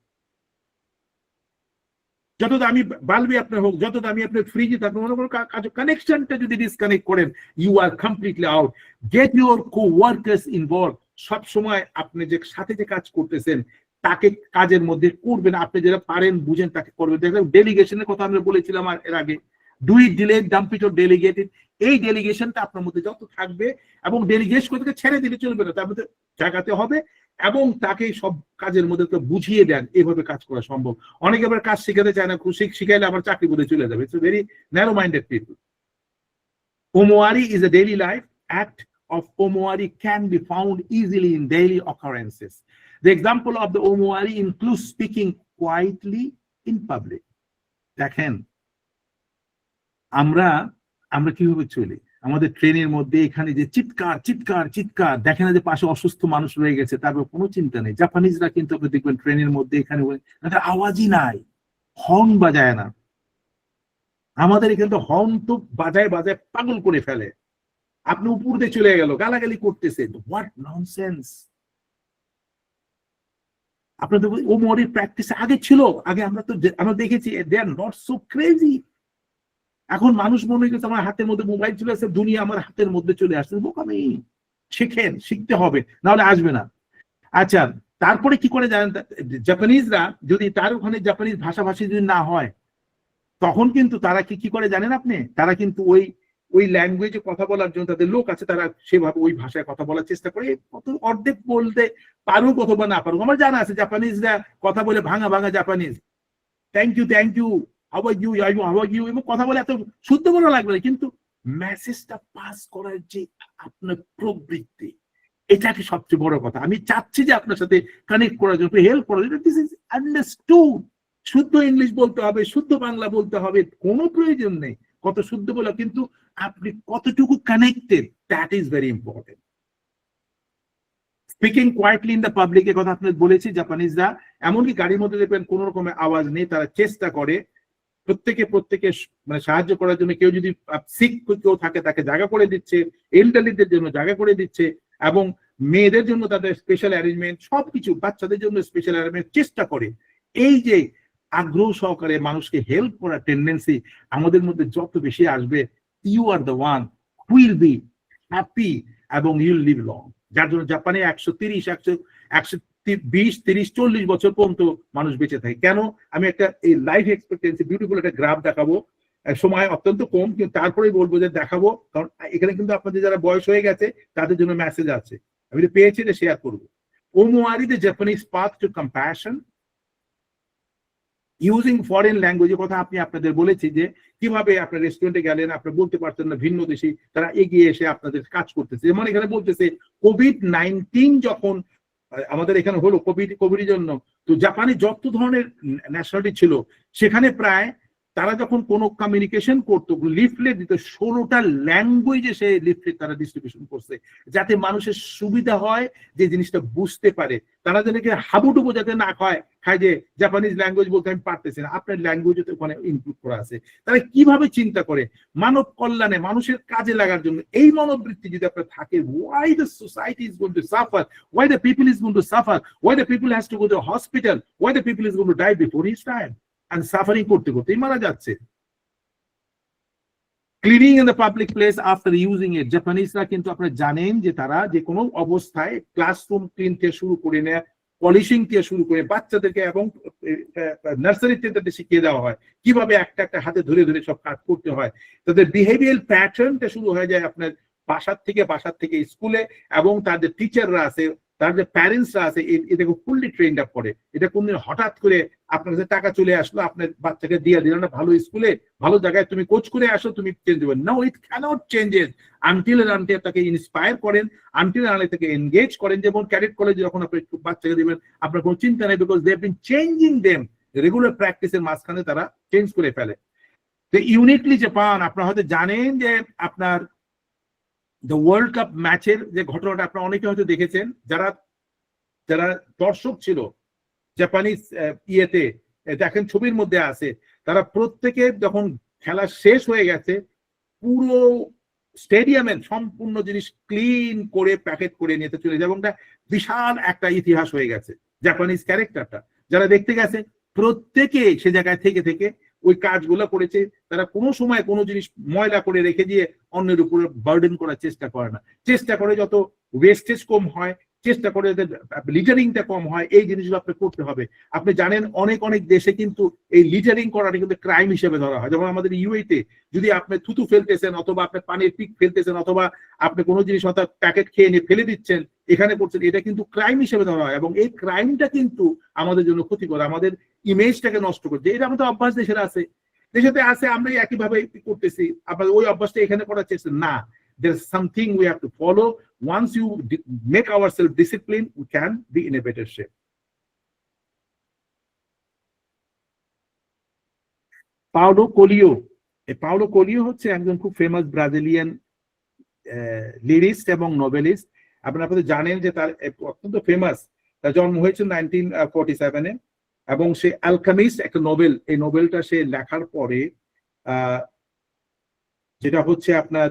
যত দামি বাল্বই আপনার হোক, যত দামি আপনার ফ্রিজে থাকুন, কানেকশনটা যদি ডিসকানেক্ট করেন, you are completely out. Get your coworkers involve. সবসময় আপনি যে সাথে যে কাজ করতেছেন তাকে কাজের মধ্যে করবেন, আপনি যেটা পারেন বুঝেন তাকে করবেন। দেখবেন ডেলিগেশনের কথা আমরা বলেছিলাম এর আগে, do it, delay, dump it or delegate it. এই ডেলিগেশনটা আপনার মধ্যে যত থাকবে, এবং ডেলিগেট করতে ছেড়ে দিলে চলবে না, তার মধ্যে জায়গাতে হবে। এবং তাকে সব কাজের মধ্যে তো বুঝিয়ে দেন এভাবে কাজ করা সম্ভব। অনেকে আবার কাজ শিখাতে চায় না, শিখাইলে আবার চাকরি করে চলে যাবে। It's very narrow minded people. Omowari is a daily life. Act of Omowari can be found easily in daily occurrences. The example of the Omowari includes speaking quietly in public. দেখেন আমরা কিভাবে চলি, আমাদের ট্রেনের মধ্যে এখানে যে চিৎকার চিৎকার চিৎকার, দেখেন যে পাশে অসুস্থ মানুষ রয়ে গেছে, তারপর কোনো চিন্তা নেই। জাপানিজরা কিন্তু আপনি দেখবেন ট্রেনের মধ্যে এখানে তাদের আওয়াজই নাই, হর্ন বাজায় না। আমাদের এখানে তো হর্ন তো বাজায় বাজায় পাগল করে ফেলে। আপনি উপর দিয়ে চলে গেল, গালাগালি করতেছে, হোয়াট ননসেন্স। আপনাদের ওমওয়ারির প্র্যাকটিস আগে ছিল, আগে আমরা দেখেছি দে আর নট সো ক্রেজি। এখন মানুষ মনে করছে আমার হাতের মধ্যে মোবাইল চলে আসছে, দুনিয়া আমার হাতের মধ্যে চলে আসছে। বোকামি, শেখেন, শিখতে হবে, নাহলে আসবে না। আচ্ছা, তারপরে কি করে জানেন, জাপানিজরা যদি তার ওখানে জাপানিজ ভাষাভাষী যদি না হয়, তখন কিন্তু তারা কি করে জানেন আপনি, তারা কিন্তু ওই ল্যাঙ্গুয়েজে কথা বলার জন্য তাদের লোক আছে, তারা সেভাবে ওই ভাষায় কথা বলার চেষ্টা করে। অর্ধেক বলতে পারুক অথবা না পারুক, আমার জানা আছে জাপানিজরা কথা বলে ভাঙা ভাঙা Japanese, thank you how are you এবং কথা বলে এত শুদ্ধ বলা লাগবে না, কিন্তু মেসেজটা পাস করার যে আপনার প্রবৃত্তি, এটাকে সবচেয়ে বড় কথা। আমি চাচ্ছি যে আপনার সাথে কানেক্ট করার জন্য, হেল্প করার জন্য, দিস ইজ আন্ডারস্টুড। শুদ্ধ ইংলিশ বলতে হবে, শুদ্ধ বাংলা বলতে হবে, কোনো প্রয়োজন নেই কত শুদ্ধ বলা, কিন্তু আপনি কতটুকু connected, that is very important. Speaking quietly in the public, এর কথা আপনাদের বলেছি। জাপানিজরা এমনকি গাড়ির মধ্যে দেখবেন কোন রকমের আওয়াজ নেই, তারা চেষ্টা করে প্রত্যেকে মানে সাহায্য করার জন্য। কেউ যদি সিক কেউ থাকে তাকে জায়গা করে দিচ্ছে, এল্ডারলিদের জন্য জায়গা করে দিচ্ছে, এবং মেয়েদের জন্য তাদের স্পেশাল অ্যারেঞ্জমেন্ট, সবকিছু, বাচ্চাদের জন্য স্পেশাল অ্যারেঞ্জমেন্ট চেষ্টা করে। এই যে আগ্রহ সহকারে মানুষকে হেল্প করার টেন্ডেন্সি আমাদের মধ্যে যত বেশি আসবে, you are the one who will be happy এবং ইউ উইল লিভ লং। যার জন্য জাপানে 120-130-40 বছর পর্যন্ত মানুষ বেঁচে থাকে। কেন? আমি একটা এই লাইফ এক্সপেক্টেন্সি বিউটিফুল একটা গ্রাফ দেখাবো, সময় অত্যন্ত কম, কিন্তু তারপরেই বলবো যে দেখাবো, কারণ এখানে কিন্তু আপনাদের যারা বয়স হয়ে গেছে তাদের জন্য মেসেজ আছে, আমি পেয়েছি যে শেয়ার করবো। Omoiyari the Japanese path to compassion using foreign ল্যাঙ্গুয়েজের কথা আপনি আপনাদের বলেছি, যে কিভাবে আপনার রেস্টুরেন্টে গেলেন, আপনি বলতে পারছেন না ভিন্ন দেশি, তারা এগিয়ে এসে আপনাদের কাজ করতেছে। যেমন এখানে বলতেছে কোভিড-19 যখন আমাদের এখানে হলো, কোভিডের জন্য, তো জাপানে যত ধরনের ন্যাশনালিটি ছিল, সেখানে প্রায় তারা যখন কোনো কমিউনিকেশন করতো, লিফলেট দিত, 16টা ল্যাঙ্গুয়েজে সে লিফলেট তারা ডিস্ট্রিবিউশন করছে, যাতে মানুষের সুবিধা হয়, যে জিনিসটা বুঝতে পারে, তারা যেন হাবুডুবু যাতে না খায় যে জাপানিজ ল্যাঙ্গুয়েজ বলতে আমি পারতেছি না, আপনার ল্যাঙ্গুয়েজে তো ওখানে ইনক্লুড করা আছে। তারা কিভাবে চিন্তা করে মানব কল্যাণে, মানুষের কাজে লাগার জন্য, এই মনোবৃত্তি যদি আপনার থাকে, why the society is going to suffer, why the people is going to suffer, why the people has to go to a hospital, why the people is going to die before his time, and suffering করতে করতেই মারা যাচ্ছে। Cleaning in the public place after using it, জাপানিজরা কিন্তু আপনারা জানেন যে তারা যে কোনো অবস্থায় ক্লাসরুম ক্লিন থেকে শুরু করে নেয়, পলিশিং থেকে শুরু করে বাচ্চাদেরকে এবং নার্সারি থেকে শিখিয়ে দেওয়া হয় কিভাবে একটা একটা হাতে ধরে ধরে সব কাজ করতে হয়। তাদের বিহেভিয়ার প্যাটার্নটা শুরু হয়ে যায় আপনার বাসার থেকে স্কুলে, এবং তাদের টিচাররা আছে, তার যে প্যারেন্টসরা আছে, এটাকে ফুললি ট্রেন্ড আপ করে। এটা কোনদিন হঠাৎ করে আপনার কাছে টাকা চলে আসলো, আপনার বাচ্চাকে দিয়ে দিল না ভালো স্কুলে, ভালো জায়গায় তুমি কোচ করে আসো, তুমি চেঞ্জ দেবেন। নো, ইট ক্যানট চেঞ্জেস আনটিল তাকে ইন্সপায়ার করেন, আনটিল তাকে এনগেজ করেন। যেমন ক্যাডেট কলেজে যখন আপনি বাচ্চাকে দেবেন, আপনার কোনো চিন্তা নেই, because they have been changing them, regular প্র্যাকটিসের মাঝখানে তারা চেঞ্জ করে ফেলে। তো ইউনিকলি জাপান, আপনারা হয়তো জানেন যে আপনার দ্য ওয়ার্ল্ড কাপ ম্যাচের যে ঘটনাটা আপনারা অনেকে হয়তো দেখেছেন, যারা দর্শক ছিল জাপানিজ ইয়েতে, দেখেন ছবির মধ্যে আছে, তারা প্রত্যেকে যখন খেলা শেষ হয়ে গেছে, পুরো স্টেডিয়ামের সম্পূর্ণ জিনিস ক্লিন করে প্যাকেট করে নিতে চলে যায়, এবং বিশাল একটা ইতিহাস হয়ে গেছে। জাপানিজ ক্যারেক্টারটা যারা দেখতে গেছে, প্রত্যেকে সে জায়গায় থেকে ওই কাজগুলো করেছে। তারা কোনো সময় কোনো জিনিস ময়লা করে রেখে দিয়ে অন্যের উপরে বার্ডেন করার চেষ্টা করে না, চেষ্টা করে যত ওয়েস্টেজ কম হয়, চেষ্টা করে যাতে লিটারিংটা কম হয়, এই জিনিসগুলো আপনি করতে হবে। আপনি জানেন অনেক দেশে কিন্তু এই লিটারিং করাটা কিন্তু ক্রাইম হিসেবে ধরা হয়। যেমন আমাদের ইউএইতে যদি আপনি থুতু ফেলতেছেন, অথবা আপনি পানির পিক ফেলতেছেন, অথবা আপনি কোনো জিনিস হয়তো প্যাকেট খেয়ে নিয়ে ফেলে দিচ্ছেন, এখানে করছেন, এটা কিন্তু ক্রাইম হিসেবে ধরা হয় এবং এই ক্রাইমটা কিন্তু আমাদের জন্য ক্ষতিকর, আমাদের ইমেজটাকে নষ্ট করছে। এটা আমাদের অভ্যাস দেশের আছে, দেশেতে আছে, আমরা একইভাবে করতেছি, আপনার ওই অভ্যাসটা এখানে করার চেষ্টা না। There's something we have to follow. Once you make ourselves disciplined, we can be in a better shape. Paulo Coelho, এই পাওলো কোলিও হচ্ছে একজন খুব ফেমাস ব্রাজিলিয়ান লিরিস্ট এবং নোবেলিস্ট। আপনারা জানেন যে তার অত্যন্ত ফেমাস, তার জন্ম হয়েছে 1947-এ এবং সে অ্যালকেমিস্ট একটা নোবেল, এই নোবেলটা সে লেখার পরে যেটা হচ্ছে আপনার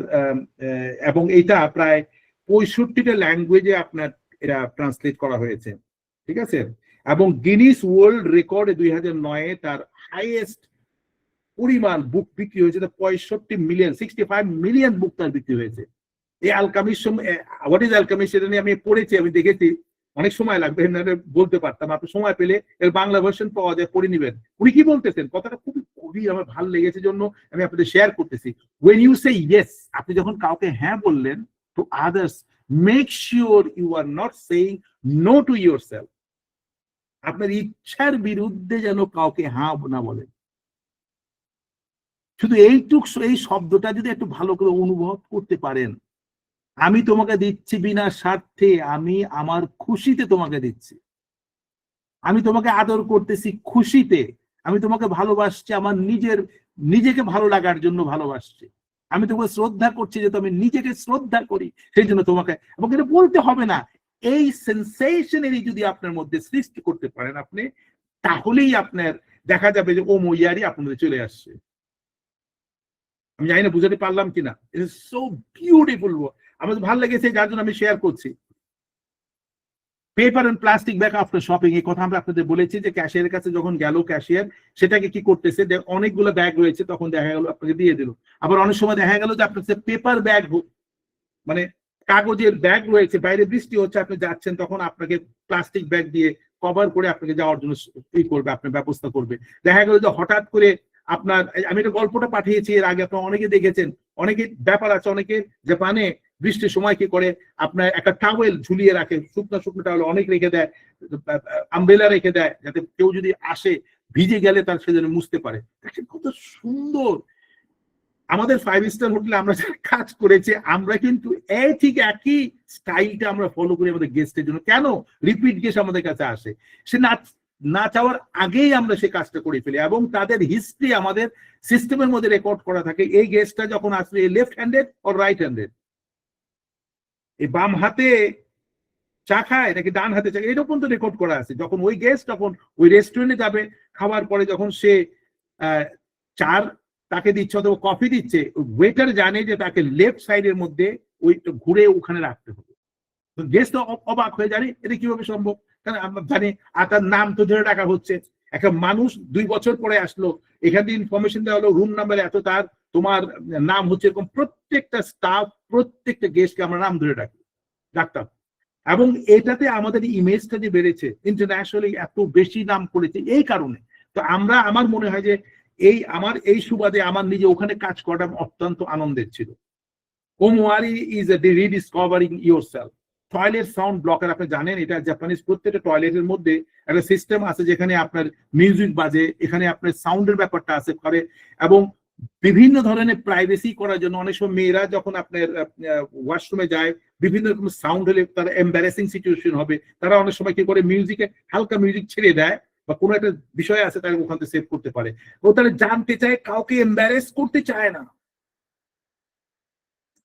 এবং এটা প্রায় 65টা ল্যাঙ্গুয়েজে আপনার এটা ট্রান্সলেট করা হয়েছে, ঠিক আছে। এবং গিনিস ওয়ার্ল্ড রেকর্ডে 2009-এ তার হাইয়েস্ট পরিমাণ বুক বিক্রি হয়েছে, 65 মিলিয়ন বুক তার বিক্রি হয়েছে। এই অ্যালকেমিস্ট, হোয়াট ইজ অ্যালকেমিস্ট, এটা নিয়ে আমি পড়েছি, আমি দেখেছি, অনেক সময় লাগবে বলতে পারতাম, আপনি সময় পেলে এর বাংলা ভার্সন পাওয়া যায়, পড়ে নিবেন। উনি কি বলতেছেন, কথাটা খুবই আমার ভালো লেগেছে জন্য আমি আপনাদের শেয়ার করতেছি। when you say yes, আপনি যখন কাউকে হ্যাঁ বললেন to others, make sure you are not saying no to yourself. আপনার ইচ্ছার বিরুদ্ধে যেন কাউকে হ্যাঁ না বলেন। শুধু এই শব্দটা যদি একটু ভালো করে অনুভব করতে পারেন, আমি তোমাকে দিচ্ছি বিনা স্বার্থে, আমি আমার খুশিতে তোমাকে দিচ্ছি, আমি তোমাকে আদর করতেছি খুশিতে, আমি তোমাকে ভালোবাসছি আমার নিজেকে ভালো লাগার জন্য ভালোবাসছি, আমি তোমাকে শ্রদ্ধা করছি যে আমি নিজেকে শ্রদ্ধা করি সেই জন্য তোমাকে, এবং এটা বলতে হবে না, এই সেন্সেশনেরই যদি আপনার মধ্যে সৃষ্টি করতে পারেন আপনি, তাহলেই আপনার দেখা যাবে যে ও মইয়ারি আপনাদের চলে আসছে। আমি জানি না বুঝাতে পারলাম কিনা, ইট ইজ সো বিউটিফুল। আমার ভালো লেগেছে যার জন্য আমি শেয়ার করছি। Paper and plastic bag after shopping, এই কথা আমরা আপনাদের বলেছি যে ক্যাশিয়ারের কাছে যখন গেল ক্যাশিয়ার সেটাকে কি করতেছে, অনেকগুলো ব্যাগ রয়েছে, তখন দেখা গেল আপনাকে দিয়ে দিল। আবার অনেক সময় দেখা গেল যে আপনার পেপার ব্যাগ, মানে কাগজের ব্যাগ রয়েছে, বাইরে বৃষ্টি হচ্ছে, আপনি যাচ্ছেন, তখন আপনাকে প্লাস্টিক ব্যাগ দিয়ে কভার করে আপনাকে যাওয়ার জন্য ই করবে, আপনার ব্যবস্থা করবে। দেখা গেল যে হঠাৎ করে আপনার, আমি একটা গল্পটা পাঠিয়েছি এর আগে, আপনারা অনেকে দেখেছেন, অনেকে ব্যাপার আছে, অনেকে জাপানে বৃষ্টির সময় কি করে আপনার একটা টাওয়েল ঝুলিয়ে রাখে, শুকনো টাওয়েল অনেক রেখে দেয়, আমব্রেলা রেখে দেয়, যাতে কেউ যদি আসে ভিজে গেলে তার সে যেন মুছতে পারে। কত সুন্দর। আমাদের 5 স্টার হোটেলে আমরা যারা কাজ করেছি, আমরা কিন্তু ঠিক একই স্টাইলটা আমরা ফলো করি আমাদের গেস্টের জন্য। কেন? রিপিট গেস্ট আমাদের কাছে আসে, সে না চাওয়ার আগেই আমরা সে কাজটা করে ফেলি এবং তাদের হিস্ট্রি আমাদের সিস্টেমের মধ্যে রেকর্ড করা থাকে। এই গেস্টটা যখন আসলে left handed or right handed, এই বাম হাতে চা খায় নাকি ডান হাতে চা খায়, এরকম তো রেকর্ড করা আছে। যখন ওই গেস্ট তখন ওই রেস্টুরেন্টে যাবে, খাওয়ার পরে যখন সে চার তাকে দিচ্ছে অথবা কফি দিচ্ছে, ওয়েটার জানে যে তাকে লেফট সাইডের মধ্যে ওই ঘুরে ওখানে রাখতে হবে। গেস্ট অবাক হয়ে জানে এটা কিভাবে সম্ভব, কারণ আমরা জানি আর তার নাম তো ধরে রাখা হচ্ছে। একটা মানুষ 2 বছর পরে আসলো, এখান থেকে ইনফরমেশন দেওয়া হলো রুম নাম্বার এত, তার তোমার নাম হচ্ছে এরকম। প্রত্যেকটা স্টাফ, প্রত্যেকটা গেস্টকে আমরা নাম ধরে ডাকতাম এবং এটাতে আমাদের ইমেজটা যে বেড়েছে, ইন্টারন্যাশনালি এত বেশি নাম করেছে এই কারণে। তো আমার মনে হয় যে এই সুবাদে আমার নিজে ওখানে কাজ করাটা অত্যন্ত আনন্দের ছিল। Omoiyari is a rediscovering yourself. Toilet sound blocker, আপনি জানেন এটা জাপানিজ প্রত্যেকটা টয়লেটের মধ্যে একটা সিস্টেম আছে যেখানে আপনার মিউজিক বাজে, এখানে আপনার সাউন্ডের ব্যাপারটা আছে করে, এবং বিভিন্ন ধরনের প্রাইভেসি করার জন্য অনেক সময় মেয়েরা যখন আপনার ওয়াশরুমে যায়, বিভিন্ন রকম সাউন্ড হলে তারা এম্বারেসিং সিচুয়েশন হবে, তারা অনেক সময় কি করে মিউজিকে হালকা মিউজিক ছেড়ে দেয় বা কোনো একটা বিষয় আছে তারা ওখান থেকে সেভ করতে পারে। ও তারা জানতে চায়, কাউকে এম্বারেস করতে চায় না।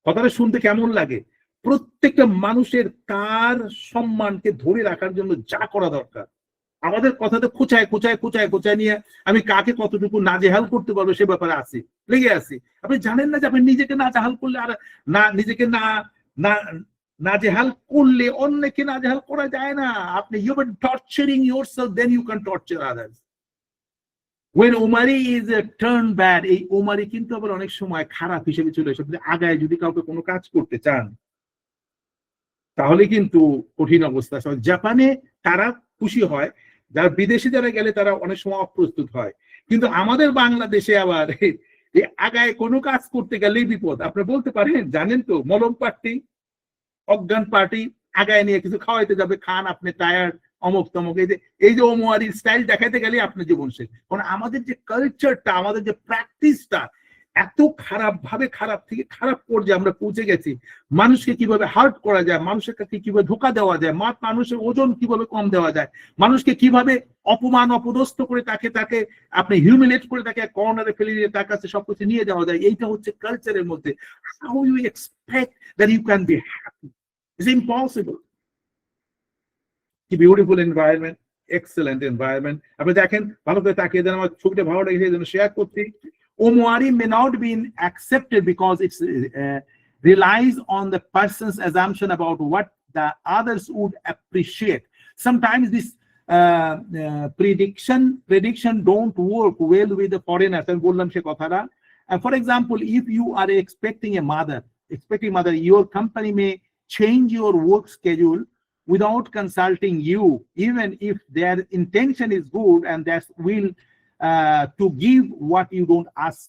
কথাটা শুনতে কেমন লাগে? প্রত্যেকটা মানুষের তার সম্মানকে ধরে রাখার জন্য যা করা দরকার, আমাদের কথাতে খোঁচায় নিয়ে আমি কাকে কতটুকু নাজেহাল করতে পারবো সে ব্যাপারে লেগে আছি। আপনি জানেন না যে আপনি নিজেকে নাজেহাল করলে আর নিজেকে নাজেহাল করলে অন্যকে নাজেহাল করা যায় না। আপনি you are torturing yourself, then you can torture others. When Omari is turned bad, এই ওমারি কিন্তু আবার অনেক সময় খারাপ হিসেবে চলে আসে। আগায় যদি কাউকে কোনো কাজ করতে চান তাহলে কিন্তু কঠিন অবস্থা। জাপানে তারা খুশি হয়, যারা বিদেশে যারা গেলে তারা অনেক সময় অপ্রস্তুত হয়, কিন্তু আমাদের বাংলাদেশে আবার আগায় কোনো কাজ করতে গেলেই বিপদ। আপনি বলতে পারেন, জানেন তো, মলম পার্টি, অজ্ঞান পার্টি, আগায় নিয়ে কিছু খাওয়াইতে যাবে, খান, আপনি টায়ার্ড, অমুক তমুক, এই যে ওমোয়ারির স্টাইল দেখাইতে গেলে আপনার জীবন শেষ। কারণ আমাদের যে কালচারটা, আমাদের যে প্র্যাকটিসটা এত খারাপ থেকে খারাপ পর্যায়ে আমরা পৌঁছে গেছি। মানুষকে কিভাবে হার্ট করা যায়, মানুষের কাছে কিভাবে ধোকা দেওয়া যায়, মানুষের ওজন কিভাবে কম দেওয়া যায়, মানুষকে কিভাবে অপমান অপদস্থ করে তাকে আপনি হিউমিলেট করে তাকে কর্নারে ফেলে দিয়ে তার কাছে সবকিছু নিয়ে যাওয়া যায়, এইটা হচ্ছে কালচারের মধ্যে। How you expect that you can be happy? It's impossible. কি বিউটিফুল এনভায়রনমেন্ট, এক্সেলেন্ট এনভায়রনমেন্ট। আপনি দেখেন, ভালো করে তাকিয়ে দেন, আমার ছবিটা ভালো লেগেছে এই জন্য শেয়ার করছি। Omwari may not be accepted because it relies on the person's assumption about what the others would appreciate. Sometimes this prediction don't work well with the foreigners. And বললাম সে কথাটা। For example, if you are expecting mother, your company may change your work schedule without consulting you, even if their intention is good and that will to give what you don't ask,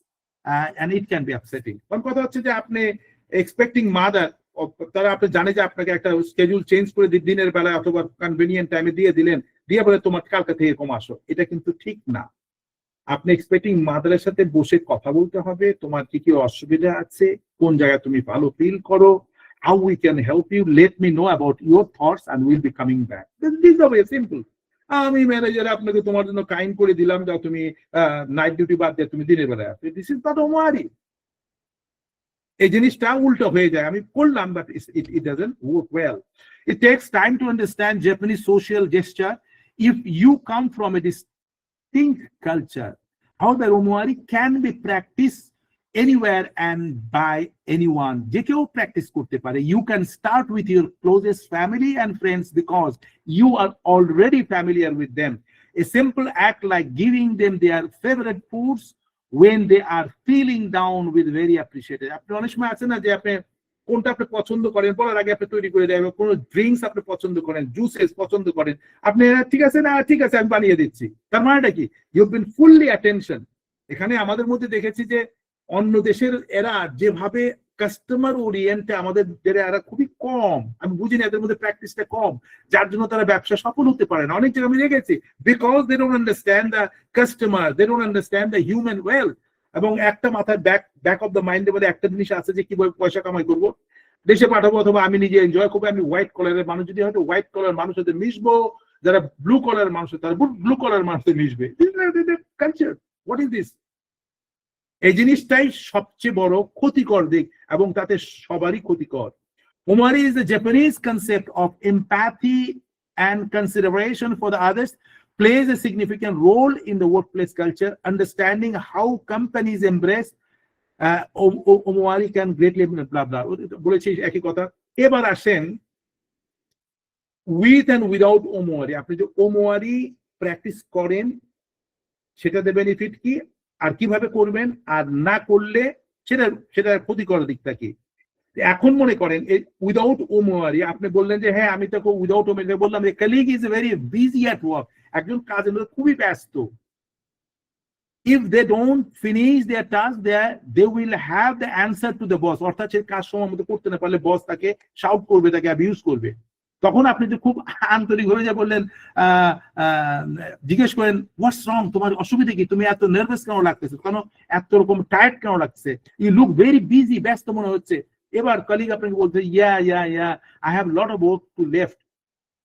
and it can be upsetting. কোন কথা হচ্ছে যে আপনি expecting mother, তারা আপনি জানে যে আপনাকে একটা স্কেডিউল চেঞ্জ করে দিনের বেলায় অথবা কনভেনিয়েন্ট টাইমে দিয়ে দিলেন, দিয়ে বলে তোমার কালকে থেকে এরকম আসো। এটা কিন্তু ঠিক না। আপনি এক্সপেক্টিং মাদারের সাথে বসে কথা বলতে হবে, তোমার কি কি অসুবিধা আছে, কোন জায়গায় তুমি ভালো ফিল করো, how we can help you, let me know about your thoughts and we'll be coming back. This is the way, simple. আমি ম্যানেজার আপনাকে তোমার জন্য কাইন করে দিলাম, যা তুমি নাইট ডিউটি বাদ দিয়ে তুমি দিনের বেলায় আসবে। This is not omoiyari. এই জিনিসটা উল্টো হয়ে যায়। আমি করলাম, but it doesn't work well. It takes time to understand Japanese social gesture if you come from a distinct culture. However, ওমওয়ারি can be practiced anywhere and by anyone. যে কেউ practice করতে পারে। You can start with your closest family and friends because you are already familiar with them. A simple act like giving them their favorite foods when they are feeling down will very appreciated. আপনি অনেক সময় আছে না যে আপনি কোনটা আপনি পছন্দ করেন, বলার আগে আপনি তৈরি করে দেবেন, কোন ড্রিঙ্কস আপনি পছন্দ করেন, জুসেস পছন্দ করেন, আপনি ঠিক আছে না, ঠিক আছে আমি বানিয়ে দিচ্ছি। তার মানেটা কি? You have been fully attention. এখানে আমাদের মধ্যে দেখেছি যে অন্য দেশের এরা যেভাবে কাস্টমার ওরিয়েন্টে, আমাদের এরা খুবই কম। আমি বুঝি না, এদের মধ্যে প্র্যাকটিসটা কম, যার জন্য তারা ব্যবসা সফল হতে পারে না। অনেক জায়গায় আমি দেখেছি, because they don't understand the customer, they don't understand the human wealth. এবং একটা মাথায় ব্যাক অফ দ্য মাইন্ডের মধ্যে একটা জিনিস আছে যে কিভাবে পয়সা কামাই করবো, দেশে পাঠাবো, অথবা আমি নিজে এনজয় করবো। আমি হোয়াইট কলারের মানুষ, যদি হয়তো হোয়াইট কলার মানুষের সাথে মিশবো, যারা ব্লু কলার মানুষ তারা ব্লু কলার মানুষের মিশবে। Culture, what is this? এই জিনিসটাই সবচেয়ে বড় ক্ষতিকর দিক, এবং তাতে সবারই ক্ষতিকর। ওমওয়ারি is the Japanese concept of empathy and consideration for the others plays a significant role in the workplace culture. Understanding how companies embrace ওমওয়ারি can greatly blah blah বলেছি একই কথা। এবার আসেন with and without ওমওয়ারি। আপনি যে ওমওয়ারি প্র্যাকটিস করেন সেটাতে benefit কি, আর কিভাবে করবেন, আর না করলে সেটা ক্ষতিকর দিকটা কি। এখন মনে করেন উইদাউট ওমওয়ারি, আপনি বললেন যে হ্যাঁ আমি তো উইদাউট ওমওয়ারি বললাম যে colleague is very busy at work, একজন কাজের মধ্যে খুবই ব্যস্ত। If they don't finish their task, they will have the answer to the boss. অর্থাৎ সে কাজ সময় মতো করতে না পারলে বস তাকে শাউট করবে, তাকে অ্যাবিউজ করবে। তখন আপনি যে খুব আন্তরিক হয়ে যা বললেন, জিজ্ঞেস করেন হোয়াটস রং, তোমার অসুবিধা কি, তুমি এত নার্ভাস কেন লাগতেছে, কেন এত রকম টায়ার্ড কেন লাগছে, ইউ লুক ভেরি বিজি, ব্যস্ত মনে হচ্ছে। এবার কলিগ আপনাকে বলছে yeah I have lot of work to left,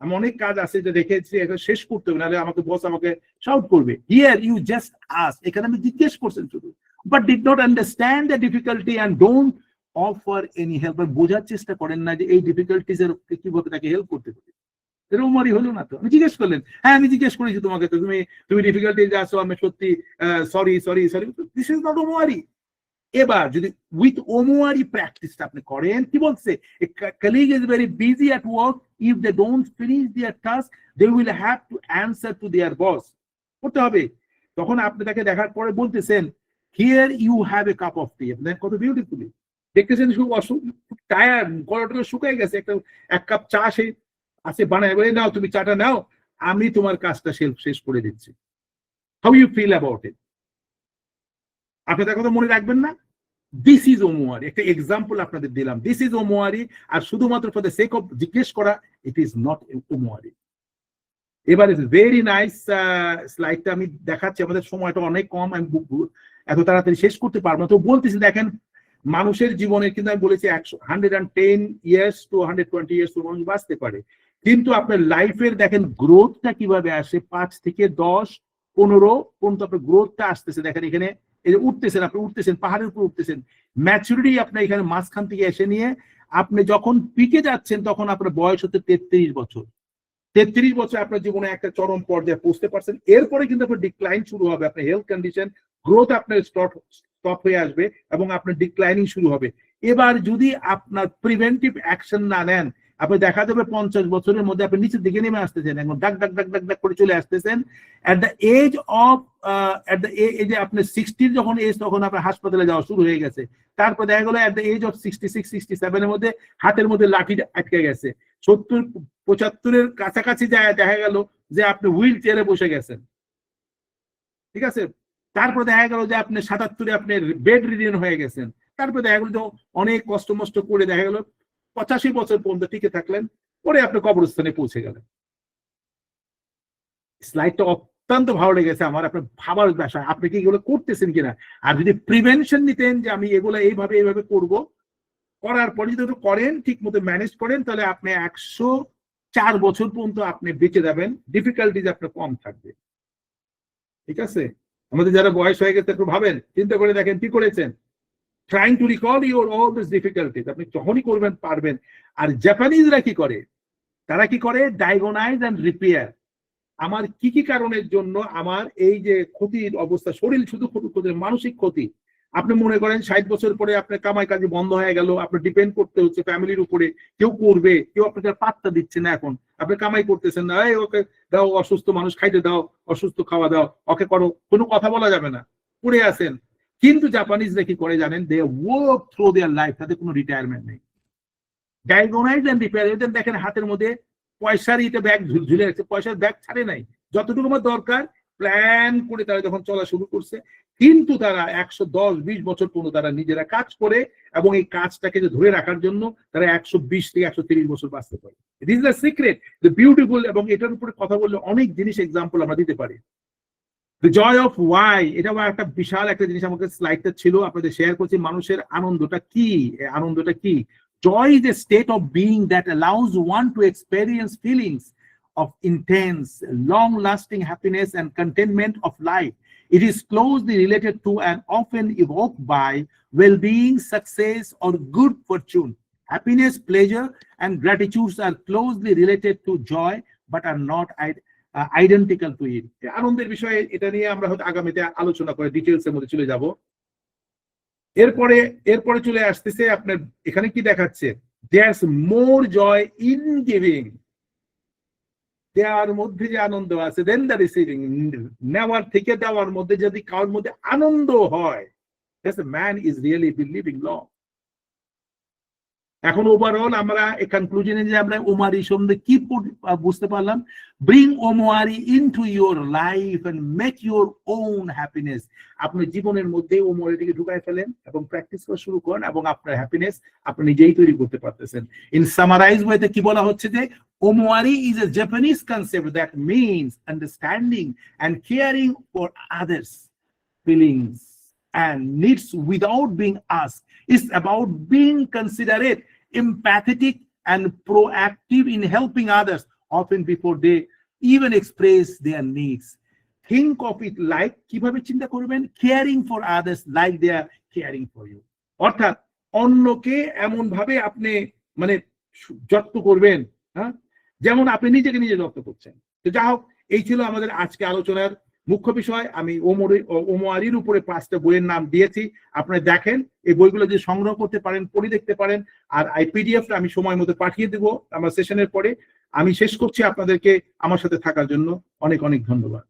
আমি অনেক কাজ আছে যে রেখেছি, এটা শেষ করতে হবে, নাহলে আমাকে বস আমাকে শাউট করবে। হিয়ার ইউ জাস্ট আস্ক, এখানে আমি জিজ্ঞেস করছেন শুধু, but did not understand the difficulty and don't offer any help. বোঝার চেষ্টা করেন না যে এই ডিফিকাল্টিজ এর কিভাবে তাকে হেল্প করতে পারে। ওমওয়ারি হলো না তো। আমি জিজ্ঞেস করলেন, হ্যাঁ আমি জিজ্ঞেস করেছি তোমাকে, তো তুমি ডিফিকাল্টিজ আছো, আমি সত্যি sorry, this is not omoiyari. এবার যদি উইথ ওমওয়ারি প্র্যাকটিসটা আপনি করেন, কি বলছে, a colleague is very busy at work, if they don't finish their task they will have to answer to their boss. করতে হবে। তখন আপনি তাকে দেখার পরে বলতেছেন here you have a cup of tea. আপনার কত বিউটিফুলি দেখতেছেন, টায়ার, গলাটা শুকাই গেছে, এক কাপ চা সে আছে বানায়, বলে নাও তুমি চাটা নাও, আমি তোমার কাজটা শেষ করে দিচ্ছি। How you feel about it? আপনি তার কথা মনে রাখবেন না? This is omoiyari. একটা এক্সাম্পল আপনাদের দিলাম, দিস ইজ ওমওয়ারি। আর শুধুমাত্র ফর দ্য সেক অফ জিজ্ঞেস করা, it is not উমোয়ারি। এবার ভেরি নাইস স্লাইডটা আমি দেখাচ্ছি, আমাদের সময়টা অনেক কম, আমি এত তাড়াতাড়ি শেষ করতে পারবো না, তো বলতেছি দেখেন মানুষের জীবনে কিন্তু আমি বলেছি 110 ইয়ার্স টু 120 ইয়ার্স মানুষ বাঁচতে পারে, কিন্তু আপনার লাইফের দেখেন গ্রোথটা কিভাবে আসে, 5 থেকে 10 15 পর্যন্ত আপনার গ্রোথটা আসতেছে। দেখেন এখানে এই যে উঠতেছেন, আপনি উঠতেছেন পাহাড়ের উপর উঠতেছেন, ম্যাচুরিটি আপনার এখানে মাঝখান থেকে এসে নিয়ে আপনি যখন পিকে যাচ্ছেন তখন আপনার বয়স হচ্ছে 33 বছর। 33 বছর আপনার জীবনে একটা চরম পর্যায়ে পৌঁছতে পারছেন, এরপরে কিন্তু আপনার ডিক্লাইন শুরু হবে, আপনার হেলথ কন্ডিশন গ্রোথ আপনার স্টপ হয়ে আসবে এবং আপনার ডিক্লাইনিং শুরু হবে। এবার যদি আপনার প্রিভেন্টিভ অ্যাকশন না নেন, আপনি দেখা যাবে 50 বছরের মধ্যে আপনি নিচের দিকে নেমে আসতেছেন, একদম ডাক ডাক ডাক ডাক ডাক করে চলে আসতেছেন। এট দ্য এজ অফ এজে আপনার 60 যখন এজ, তখন আপনার হাসপাতালে যাওয়া শুরু হয়ে গেছে। তারপর দেখা গেলো এট দ্য এজ অফ 66 67 এর মধ্যে হাতের মধ্যে লাঠি আটকে গেছে। 70 75 কাছাকাছি যায় দেখা গেল যে আপনি হুইল চেয়ারে বসে গেছেন, ঠিক আছে। তারপর দেখা গেল যে আপনি 77 আপনি বেড রিডেন হয়ে গেছেন। তারপর দেখা গেল যে অনেক কষ্ট মষ্ট করে দেখা গেল 85 বছর পর্যন্ত টিকে থাকলেন, পরে আপনি কবরস্থানে পৌঁছে গেলেন। স্লাইডটা অত্যন্ত ভালো লেগেছে আমার, আপনার ভাবার বিষয়, আপনি কি এগুলো করতেছেন কিনা। আর যদি প্রিভেনশন নিতেন যে আমি এগুলো এইভাবে করব, করার পরে যদি করেন ঠিক মতো ম্যানেজ করেন, তাহলে আপনি 104 বছর পর্যন্ত আপনি বেঁচে যাবেন, ডিফিকাল্টিজ আপনার কম থাকবে, ঠিক আছে। আমাদের যারা বয়স হয়ে গেছে একটু ভাবেন, চিন্তা করে দেখেন কি করেছেন, trying to recall your all these difficulties, আপনি যখনই করবেন পারবেন। আর জাপানিজরা কি করে, তারা কি করে, ডায়াগনাইজ এন্ড রিপেয়ার, আমার কি কি কারণের জন্য আমার এই যে ক্ষতির অবস্থা, শরীর শুধু ক্ষতি, মানসিক ক্ষতি। আপনি মনে করেন 60 বছর পরে আপনার কামাই কাজে বন্ধ হয়ে গেল, আপনার ডিপেন্ড করতে হচ্ছে ফ্যামিলির উপরে, কেউ করবে, কেউ আপনাকে পাত্তা দিচ্ছে না, এখন আপনি কামাই করতেছেন না, এই ওকে দাও, অসুস্থ মানুষ খাইতে দাও, অসুস্থ খাওয়া দাও, ওকে করো, কোনো কথা বলা যাবে না, পড়ে আছেন। কিন্তু জাপানিজরা কি করে জানেন, they work through their life, তাদের কোনো রিটায়ারমেন্ট নেই। ডায়াগনাইজ এন্ড রিপেয়ার, এদের দেখেন হাতের মধ্যে পয়সার ব্যাগ ঝুলে রাখছে, পয়সার ব্যাগ ছাড়ে নাই, যতটুকু আমার দরকার প্ল্যান করে তারা যখন চলা শুরু করছে। কিন্তু তারা 110-20 বছর পর্যন্ত তারা নিজেরা কাজ করে, এবং এই কাজটাকে যে ধরে রাখার জন্য তারা 120 থেকে 130 বছর বাঁচতে পারে। It is the secret, the beautiful. এবং এটার উপরে কথা বললে অনেক জিনিস এক্সাম্পল আমরা দিতে পারি। দ্য জয় অফ ওয়াই, এটাও একটা বিশাল একটা জিনিস, আমাকে স্লাইডটা ছিল আপনাদের শেয়ার করছি। মানুষের আনন্দটা কি, আনন্দটা কি? Joy is a state of being that allows one to experience feelings of intense, long-lasting happiness and contentment of life. It is closely related to and often evoked by well-being, success, or good fortune. Happiness, pleasure, and gratitude are closely related to joy, but are not identical to it. আনন্দের বিষয়ে এটা নিয়ে আমরা হয়তো আগামীতে আলোচনা করে details এর মধ্যে চলে যাব। এরপরে চলে আসতেছে আপনার এখানে কি দেখাচ্ছে, there's more joy in giving, দেওয়ার মধ্যে যে আনন্দ আছে, দেন দ্য রিসিভিং, নেওয়ার থেকে দেওয়ার মধ্যে যদি কারোর মধ্যে আনন্দ হয়, that's a man is really believing law. এখন ওভারঅল আমরা এই কনক্লুশনে যে আমরা ওমারি সম্বন্ধে কি বুঝতে পারলাম, bring omoiyari into your life and make your own happiness. আপনার জীবনের মধ্যে ওমোয়ারিটিকে ঢুকায় ফেলেন এবং প্র্যাকটিস করা শুরু করেন, এবং আপনার হ্যাপিনেস আপনি নিজেই তৈরি করতে পারতেছেন। ইন সামারাইজ ওয়েতে কি বলা হচ্ছে যে omoiyari is a Japanese concept that means understanding and caring for others feelings and needs without being asked. It's about being considerate, empathetic, and proactive in helping others, often before they even express their needs. Think of it like, কিভাবে চিন্তা করবেন, caring for others like they are caring for you. অর্থাৎ অন্যকে এমন ভাবে আপনি মানে যত্ন করবেন, হ্যাঁ, যেমন আপনি নিজেকে নিজে যত্ন করছেন। তো যা হোক, এই ছিল আমাদের আজকে আলোচনার মুখ্য বিষয়। আমি ওমোয়ারির উপরে 5টা বইয়ের নাম দিয়েছি, আপনারা দেখেন, এই বইগুলো যদি সংগ্রহ করতে পারেন, পড়ে দেখতে পারেন। আর পিডিএফটা আমি সময় মতো পাঠিয়ে দেবো আমার সেশনের পরে। আমি শেষ করছি, আপনাদেরকে আমার সাথে থাকার জন্য অনেক অনেক ধন্যবাদ।